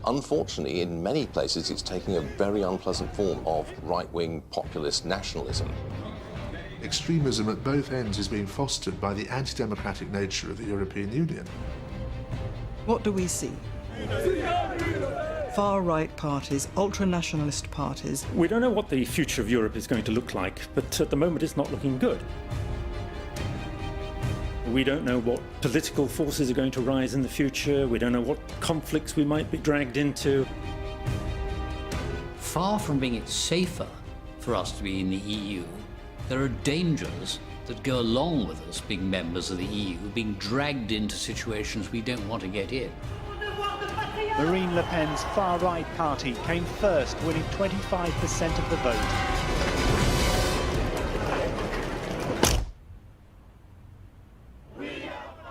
Unfortunately, in many places, it's taking a very unpleasant form of right-wing populist nationalism. Extremism at both ends is being fostered by the anti-democratic nature of the European Union. What do we see? Far-right parties, ultra-nationalist parties. We don't know what the future of Europe is going to look like, but at the moment it's not looking good. We don't know what political forces are going to rise in the future. We don't know what conflicts we might be dragged into. Far from being it safer for us to be in the EU, there are dangers that go along with us being members of the EU, being dragged into situations we don't want to get in. Marine Le Pen's far-right party came first, winning 25% of the vote.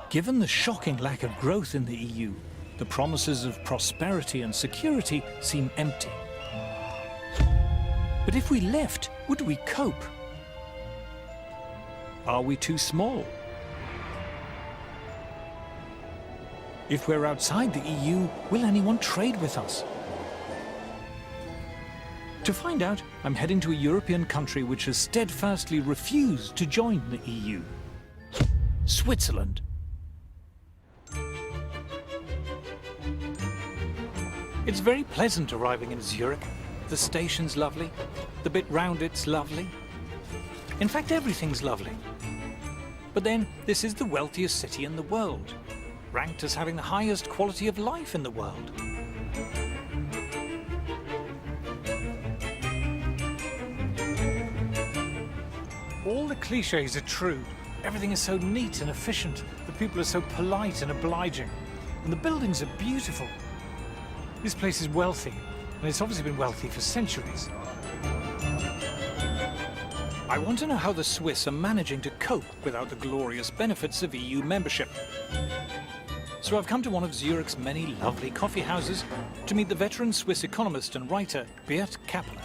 Given the shocking lack of growth in the EU, the promises of prosperity and security seem empty. But if we left, would we cope? Are we too small? If we're outside the EU, will anyone trade with us? To find out, I'm heading to a European country which has steadfastly refused to join the EU. Switzerland. It's very pleasant arriving in Zurich. The station's lovely. The bit round it's lovely. In fact, everything's lovely. But then, this is the wealthiest city in the world, ranked as having the highest quality of life in the world. All the cliches are true. Everything is so neat and efficient. The people are so polite and obliging. And the buildings are beautiful. This place is wealthy, and it's obviously been wealthy for centuries. I want to know how the Swiss are managing to cope without the glorious benefits of EU membership. So I've come to one of Zurich's many lovely coffee houses to meet the veteran Swiss economist and writer Beat Kappeler.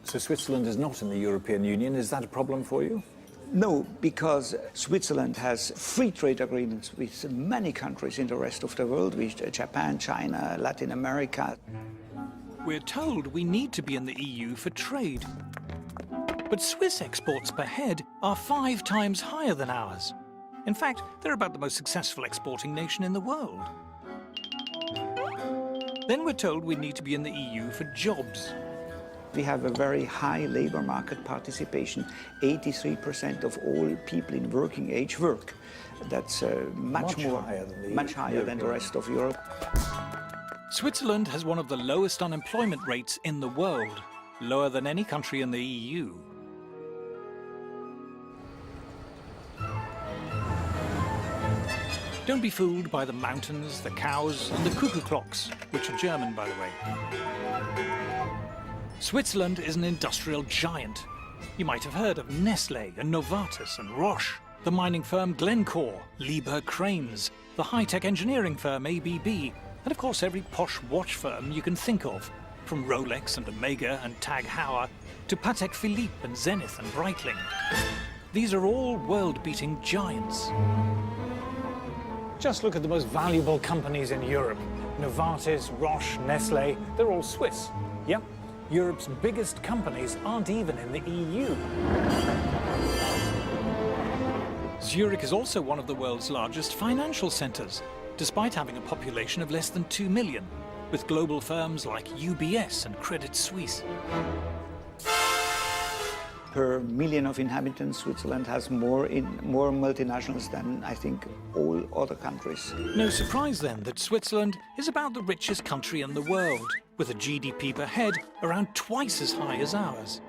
So Switzerland is not in the European Union. Is that a problem for you? No, because Switzerland has free trade agreements with many countries in the rest of the world, with Japan, China, Latin America. We're told we need to be in the EU for trade. But Swiss exports per head are 5 times higher than ours. In fact, they're about the most successful exporting nation in the world. Then we're told we need to be in the EU for jobs. We have a very high labor market participation. 83% of all people in working age work. That's much higher than the rest of Europe. Switzerland has one of the lowest unemployment rates in the world, lower than any country in the EU. Don't be fooled by the mountains, the cows, and the cuckoo clocks, which are German, by the way. Switzerland is an industrial giant. You might have heard of Nestlé and Novartis and Roche, the mining firm Glencore, Liebherr Cranes, the high-tech engineering firm ABB, and of course every posh watch firm you can think of, from Rolex and Omega and Tag Heuer to Patek Philippe and Zenith and Breitling. These are all world-beating giants. Just look at the most valuable companies in Europe. Novartis, Roche, Nestlé, they're all Swiss. Yep, Europe's biggest companies aren't even in the EU. Zurich is also one of the world's largest financial centres, despite having a population of less than 2 million, with global firms like UBS and Credit Suisse. Per million of inhabitants, Switzerland has more multinationals than, I think, all other countries. No surprise, then, that Switzerland is about the richest country in the world, with a GDP per head around twice as high as ours.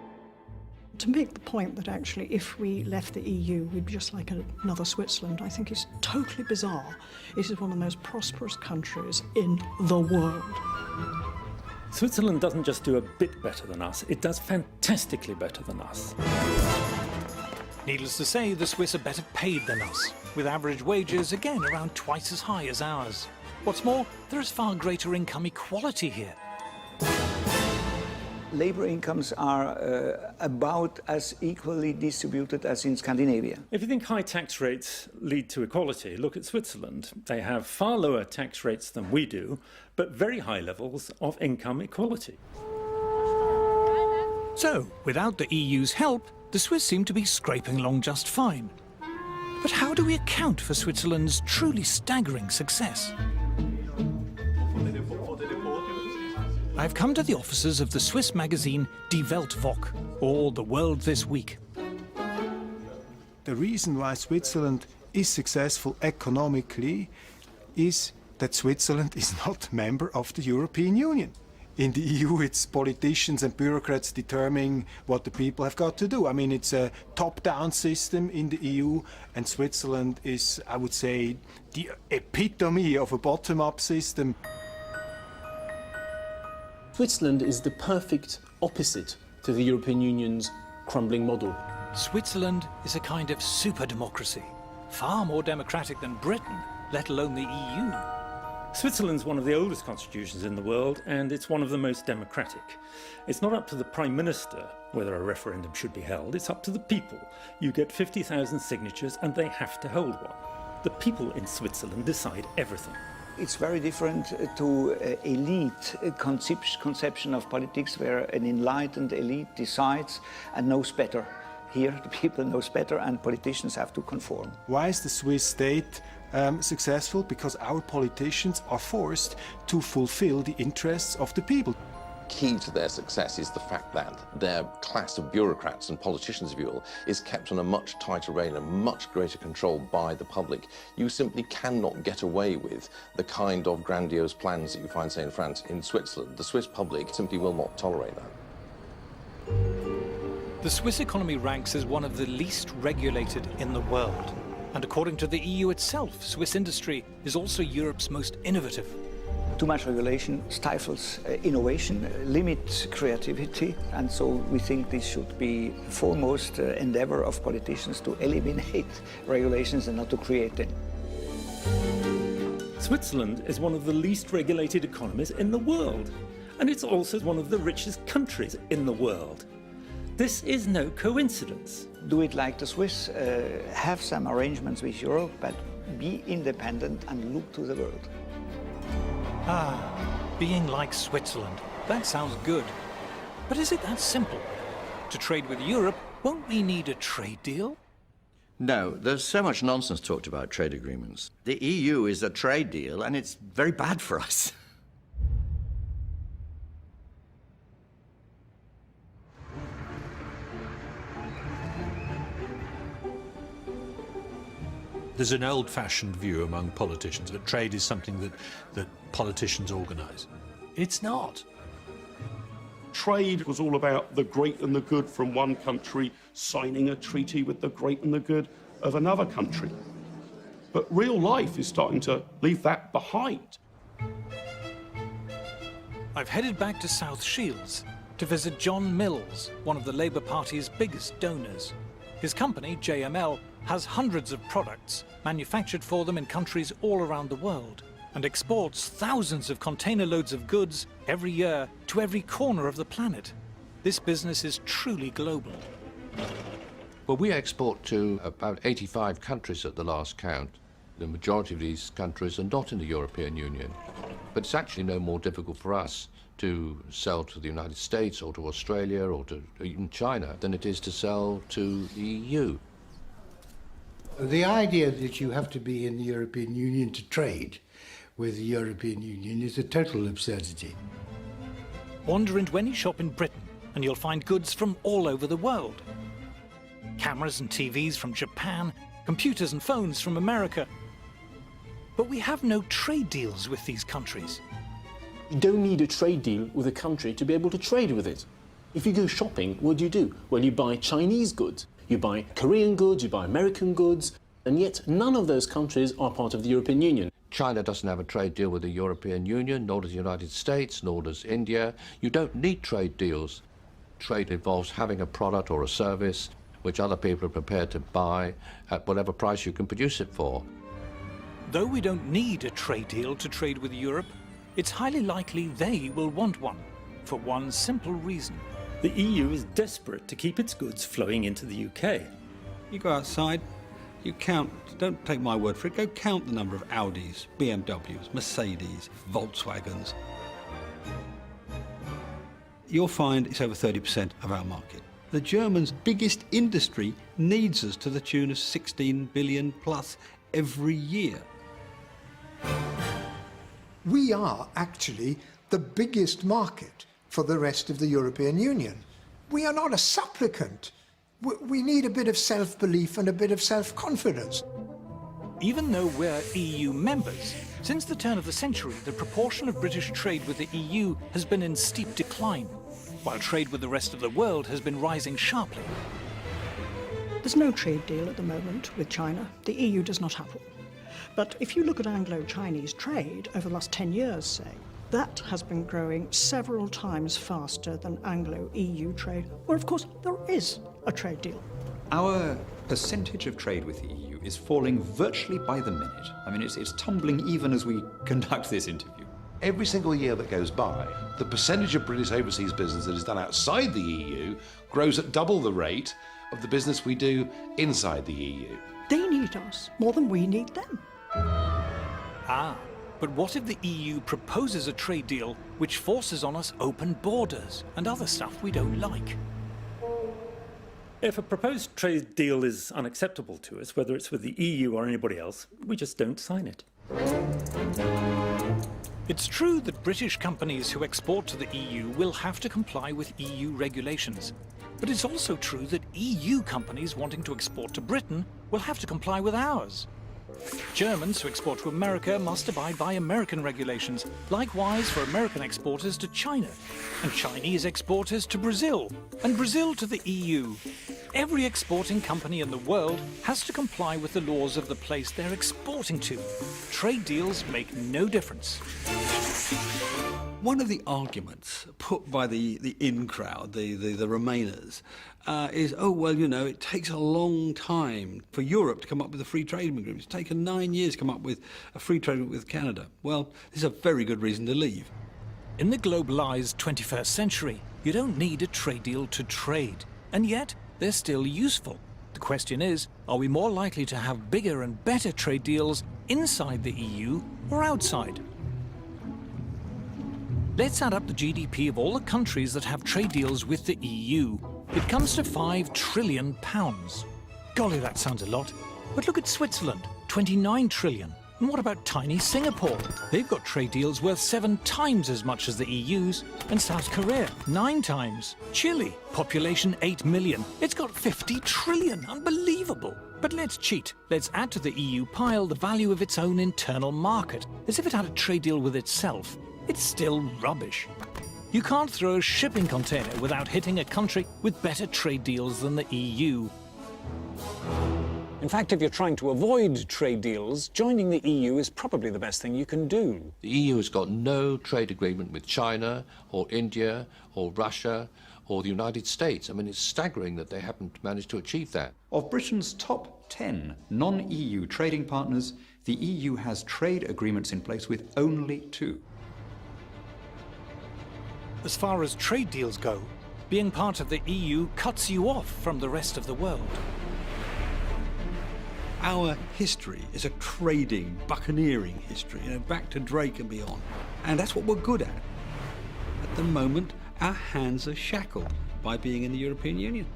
To make the point that actually if we left the EU, we'd be just like another Switzerland, I think is totally bizarre. It is one of the most prosperous countries in the world. Switzerland doesn't just do a bit better than us, it does fantastically better than us. Needless to say, the Swiss are better paid than us, with average wages again around twice as high as ours. What's more, there is far greater income equality here. labor incomes are about as equally distributed as in Scandinavia. If you think high tax rates lead to equality, look at Switzerland. They have far lower tax rates than we do, but very high levels of income equality. So, without the EU's help, the Swiss seem to be scraping along just fine. But how do we account for Switzerland's truly staggering success? I've come to the offices of the Swiss magazine Die Weltwoche, or The World This Week. The reason why Switzerland is successful economically is that Switzerland is not a member of the European Union. In the EU, it's politicians and bureaucrats determining what the people have got to do. I mean, it's a top-down system in the EU, and Switzerland is, I would say, the epitome of a bottom-up system. Switzerland is the perfect opposite to the European Union's crumbling model. Switzerland is a kind of super-democracy, far more democratic than Britain, let alone the EU. Switzerland's one of the oldest constitutions in the world, and it's one of the most democratic. It's not up to the Prime Minister whether a referendum should be held, it's up to the people. You get 50,000 signatures and they have to hold one. The people in Switzerland decide everything. It's very different to elite conception of politics, where an enlightened elite decides and knows better. Here, the people knows better, and politicians have to conform. Why is the Swiss state successful? Because our politicians are forced to fulfill the interests of the people. Key to their success is the fact that their class of bureaucrats and politicians, if you will, is kept on a much tighter rein and much greater control by the public. You simply cannot get away with the kind of grandiose plans that you find, say, in France, in Switzerland. The Swiss public simply will not tolerate that. The Swiss economy ranks as one of the least regulated in the world. And according to the EU itself, Swiss industry is also Europe's most innovative. Too much regulation stifles innovation, limits creativity, and so we think this should be the foremost endeavor of politicians to eliminate regulations and not to create them. Switzerland is one of the least regulated economies in the world, and it's also one of the richest countries in the world. This is no coincidence. Do it like the Swiss, have some arrangements with Europe, but be independent and look to the world. Being like Switzerland. That sounds good. But is it that simple? To trade with Europe, won't we need a trade deal? No, there's so much nonsense talked about trade agreements. The EU is a trade deal, and it's very bad for us. There's an old-fashioned view among politicians that trade is something that politicians organise. It's not. Trade was all about the great and the good from one country signing a treaty with the great and the good of another country. But real life is starting to leave that behind. I've headed back to South Shields to visit John Mills, one of the Labour Party's biggest donors. His company, JML, has hundreds of products manufactured for them in countries all around the world and exports thousands of container loads of goods every year to every corner of the planet. This business is truly global. Well, we export to about 85 countries at the last count. The majority of these countries are not in the European Union. But it's actually no more difficult for us to sell to the United States or to Australia or to even China than it is to sell to the EU. The idea that you have to be in the European Union to trade with the European Union is a total absurdity. Wander into any shop in Britain and you'll find goods from all over the world. Cameras and TVs from Japan, computers and phones from America. But we have no trade deals with these countries. You don't need a trade deal with a country to be able to trade with it. If you go shopping, what do? Well, you buy Chinese goods. You buy Korean goods, you buy American goods, and yet none of those countries are part of the European Union. China doesn't have a trade deal with the European Union, nor does the United States, nor does India. You don't need trade deals. Trade involves having a product or a service which other people are prepared to buy at whatever price you can produce it for. Though we don't need a trade deal to trade with Europe, it's highly likely they will want one. for one simple reason. The EU is desperate to keep its goods flowing into the UK. You go outside, you count, don't take my word for it, go count the number of Audis, BMWs, Mercedes, Volkswagens. You'll find it's over 30% of our market. The Germans' biggest industry needs us to the tune of 16 billion plus every year. We are actually the biggest market for the rest of the European Union. We are not a supplicant. We need a bit of self-belief and a bit of self-confidence. Even though we're EU members, since the turn of the century, the proportion of British trade with the EU has been in steep decline, while trade with the rest of the world has been rising sharply. There's no trade deal at the moment with China. The EU does not have one. But if you look at Anglo-Chinese trade over the last 10 years, say, that has been growing several times faster than Anglo-EU trade, where of course there is a trade deal. Our percentage of trade with the EU is falling virtually by the minute. I mean, it's tumbling even as we conduct this interview. Every single year that goes by, the percentage of British overseas business that is done outside the EU grows at double the rate of the business we do inside the EU. They need us more than we need them. Ah, but what if the EU proposes a trade deal which forces on us open borders and other stuff we don't like? If a proposed trade deal is unacceptable to us, whether it's with the EU or anybody else, we just don't sign it. It's true that British companies who export to the EU will have to comply with EU regulations. But it's also true that EU companies wanting to export to Britain will have to comply with ours. Germans who export to America must abide by American regulations, likewise for American exporters to China, and Chinese exporters to Brazil, and Brazil to the EU. Every exporting company in the world has to comply with the laws of the place they're exporting to. Trade deals make no difference. One of the arguments put by the in crowd, the Remainers, is, oh, well, you know, it takes a long time for Europe to come up with a free trade agreement. It's taken 9 years to come up with a free trade agreement with Canada. Well, this is a very good reason to leave. In the globalized 21st century, you don't need a trade deal to trade, and yet they're still useful. The question is, are we more likely to have bigger and better trade deals inside the EU or outside? Let's add up the GDP of all the countries that have trade deals with the EU. It comes to £5 trillion. Golly, that sounds a lot. But look at Switzerland, 29 trillion. And what about tiny Singapore? They've got trade deals worth 7 times as much as the EU's. And South Korea, 9 times. Chile, population 8 million. It's got 50 trillion. Unbelievable. But let's cheat. Let's add to the EU pile the value of its own internal market, as if it had a trade deal with itself. It's still rubbish. You can't throw a shipping container without hitting a country with better trade deals than the EU. In fact, if you're trying to avoid trade deals, joining the EU is probably the best thing you can do. The EU has got no trade agreement with China or India or Russia or the United States. I mean, it's staggering that they haven't managed to achieve that. Of Britain's top 10 non-EU trading partners, the EU has trade agreements in place with only 2. As far as trade deals go, being part of the EU cuts you off from the rest of the world. Our history is a trading, buccaneering history, you know, back to Drake and beyond. And that's what we're good at. At the moment, our hands are shackled by being in the European Union.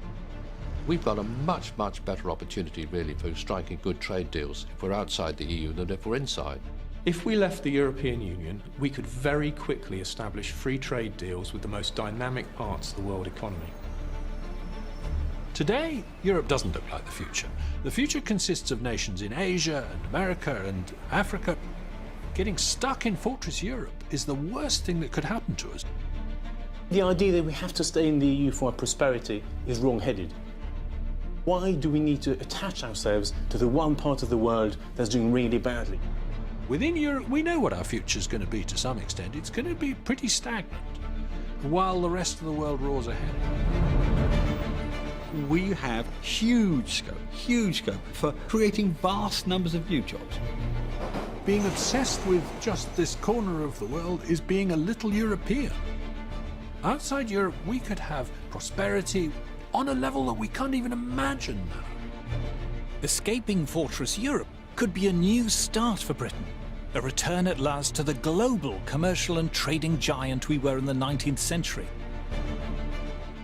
We've got a much, much better opportunity, really, for striking good trade deals if we're outside the EU than if we're inside. If we left the European Union, we could very quickly establish free trade deals with the most dynamic parts of the world economy. Today, Europe doesn't look like the future. The future consists of nations in Asia and America and Africa. Getting stuck in Fortress Europe is the worst thing that could happen to us. The idea that we have to stay in the EU for our prosperity is wrong-headed. Why do we need to attach ourselves to the one part of the world that's doing really badly? Within Europe, we know what our future's going to be to some extent. It's going to be pretty stagnant, while the rest of the world roars ahead. We have huge scope for creating vast numbers of new jobs. Being obsessed with just this corner of the world is being a little European. Outside Europe, we could have prosperity on a level that we can't even imagine now. Escaping Fortress Europe could be a new start for Britain, a return at last to the global commercial and trading giant we were in the 19th century.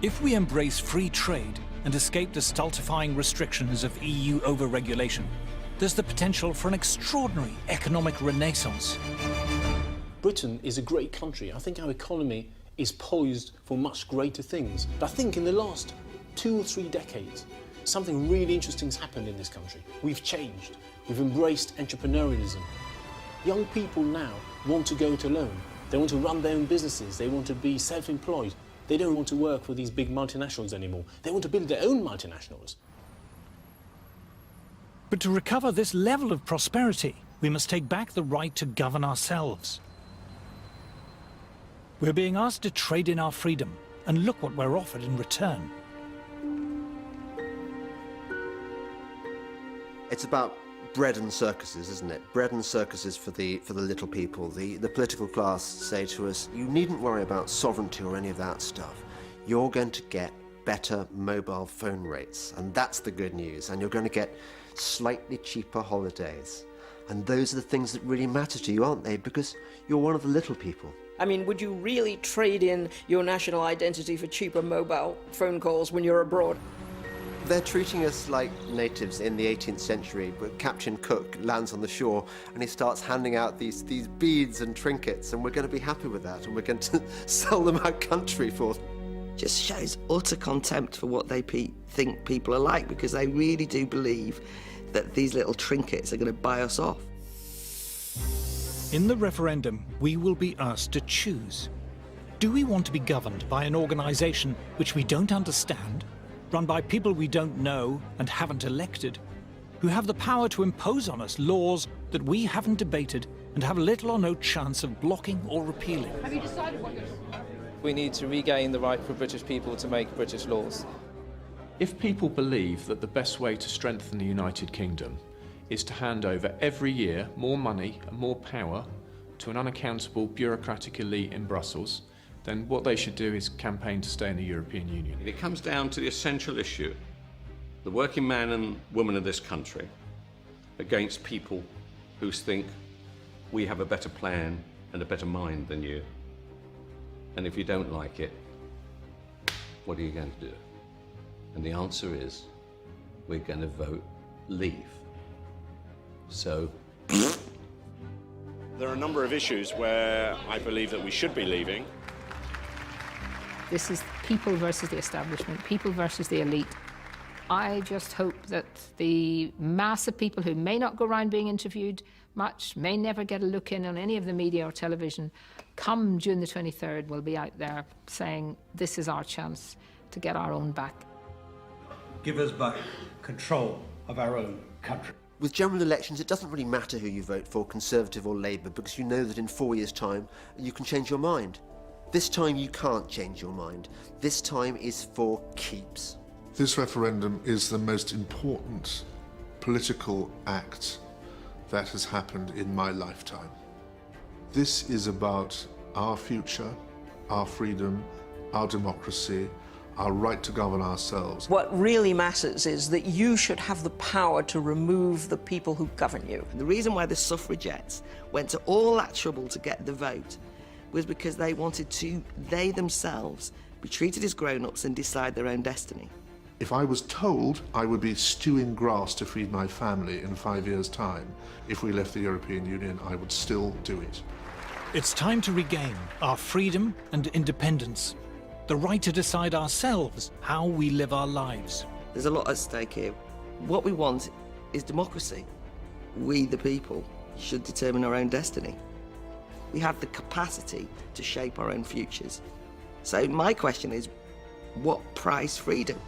If we embrace free trade and escape the stultifying restrictions of EU overregulation, there's the potential for an extraordinary economic renaissance. Britain is a great country. I think our economy is poised for much greater things. But I think in the last 2 or 3 decades, something really interesting has happened in this country. We've changed. We've embraced entrepreneurialism. Young people now want to go it alone. They want to run their own businesses. They want to be self-employed. They don't want to work for these big multinationals anymore. They want to build their own multinationals. But to recover this level of prosperity, we must take back the right to govern ourselves. We're being asked to trade in our freedom, and look what we're offered in return. It's about bread and circuses, isn't it? Bread and circuses for the little people. The political class say to us, you needn't worry about sovereignty or any of that stuff. You're going to get better mobile phone rates, and that's the good news. And you're going to get slightly cheaper holidays. And those are the things that really matter to you, aren't they? Because you're one of the little people. I mean, would you really trade in your national identity for cheaper mobile phone calls when you're abroad? They're treating us like natives in the 18th century, but Captain Cook lands on the shore and he starts handing out these beads and trinkets, and we're going to be happy with that, and we're going to sell them out country for. Just shows utter contempt for what they think people are like, because they really do believe that these little trinkets are going to buy us off. In the referendum, we will be asked to choose. Do we want to be governed by an organisation which we don't understand, run by people we don't know and haven't elected, who have the power to impose on us laws that we haven't debated and have little or no chance of blocking or repealing? Have you decided what you're... We need to regain the right for British people to make British laws. If people believe that the best way to strengthen the United Kingdom is to hand over every year more money and more power to an unaccountable bureaucratic elite in Brussels, then what they should do is campaign to stay in the European Union. It comes down to the essential issue, the working man and woman of this country against people who think we have a better plan and a better mind than you. And if you don't like it, what are you going to do? And the answer is, we're going to vote leave. So... There are a number of issues where I believe that we should be leaving. This is people versus the establishment, people versus the elite. I just hope that the mass of people who may not go around being interviewed much, may never get a look in on any of the media or television, come June the 23rd, will be out there saying, this is our chance to get our own back. Give us back control of our own country. With general elections, it doesn't really matter who you vote for, Conservative or Labour, because you know that in 4 years' time, you can change your mind. This time you can't change your mind. This time is for keeps. This referendum is the most important political act that has happened in my lifetime. This is about our future, our freedom, our democracy, our right to govern ourselves. What really matters is that you should have the power to remove the people who govern you. And the reason why the suffragettes went to all that trouble to get the vote was because they wanted to, they themselves, be treated as grown-ups and decide their own destiny. If I was told I would be stewing grass to feed my family in 5 years' time, if we left the European Union, I would still do it. It's time to regain our freedom and independence, the right to decide ourselves how we live our lives. There's a lot at stake here. What we want is democracy. We, the people, should determine our own destiny. We have the capacity to shape our own futures. So my question is, what price freedom?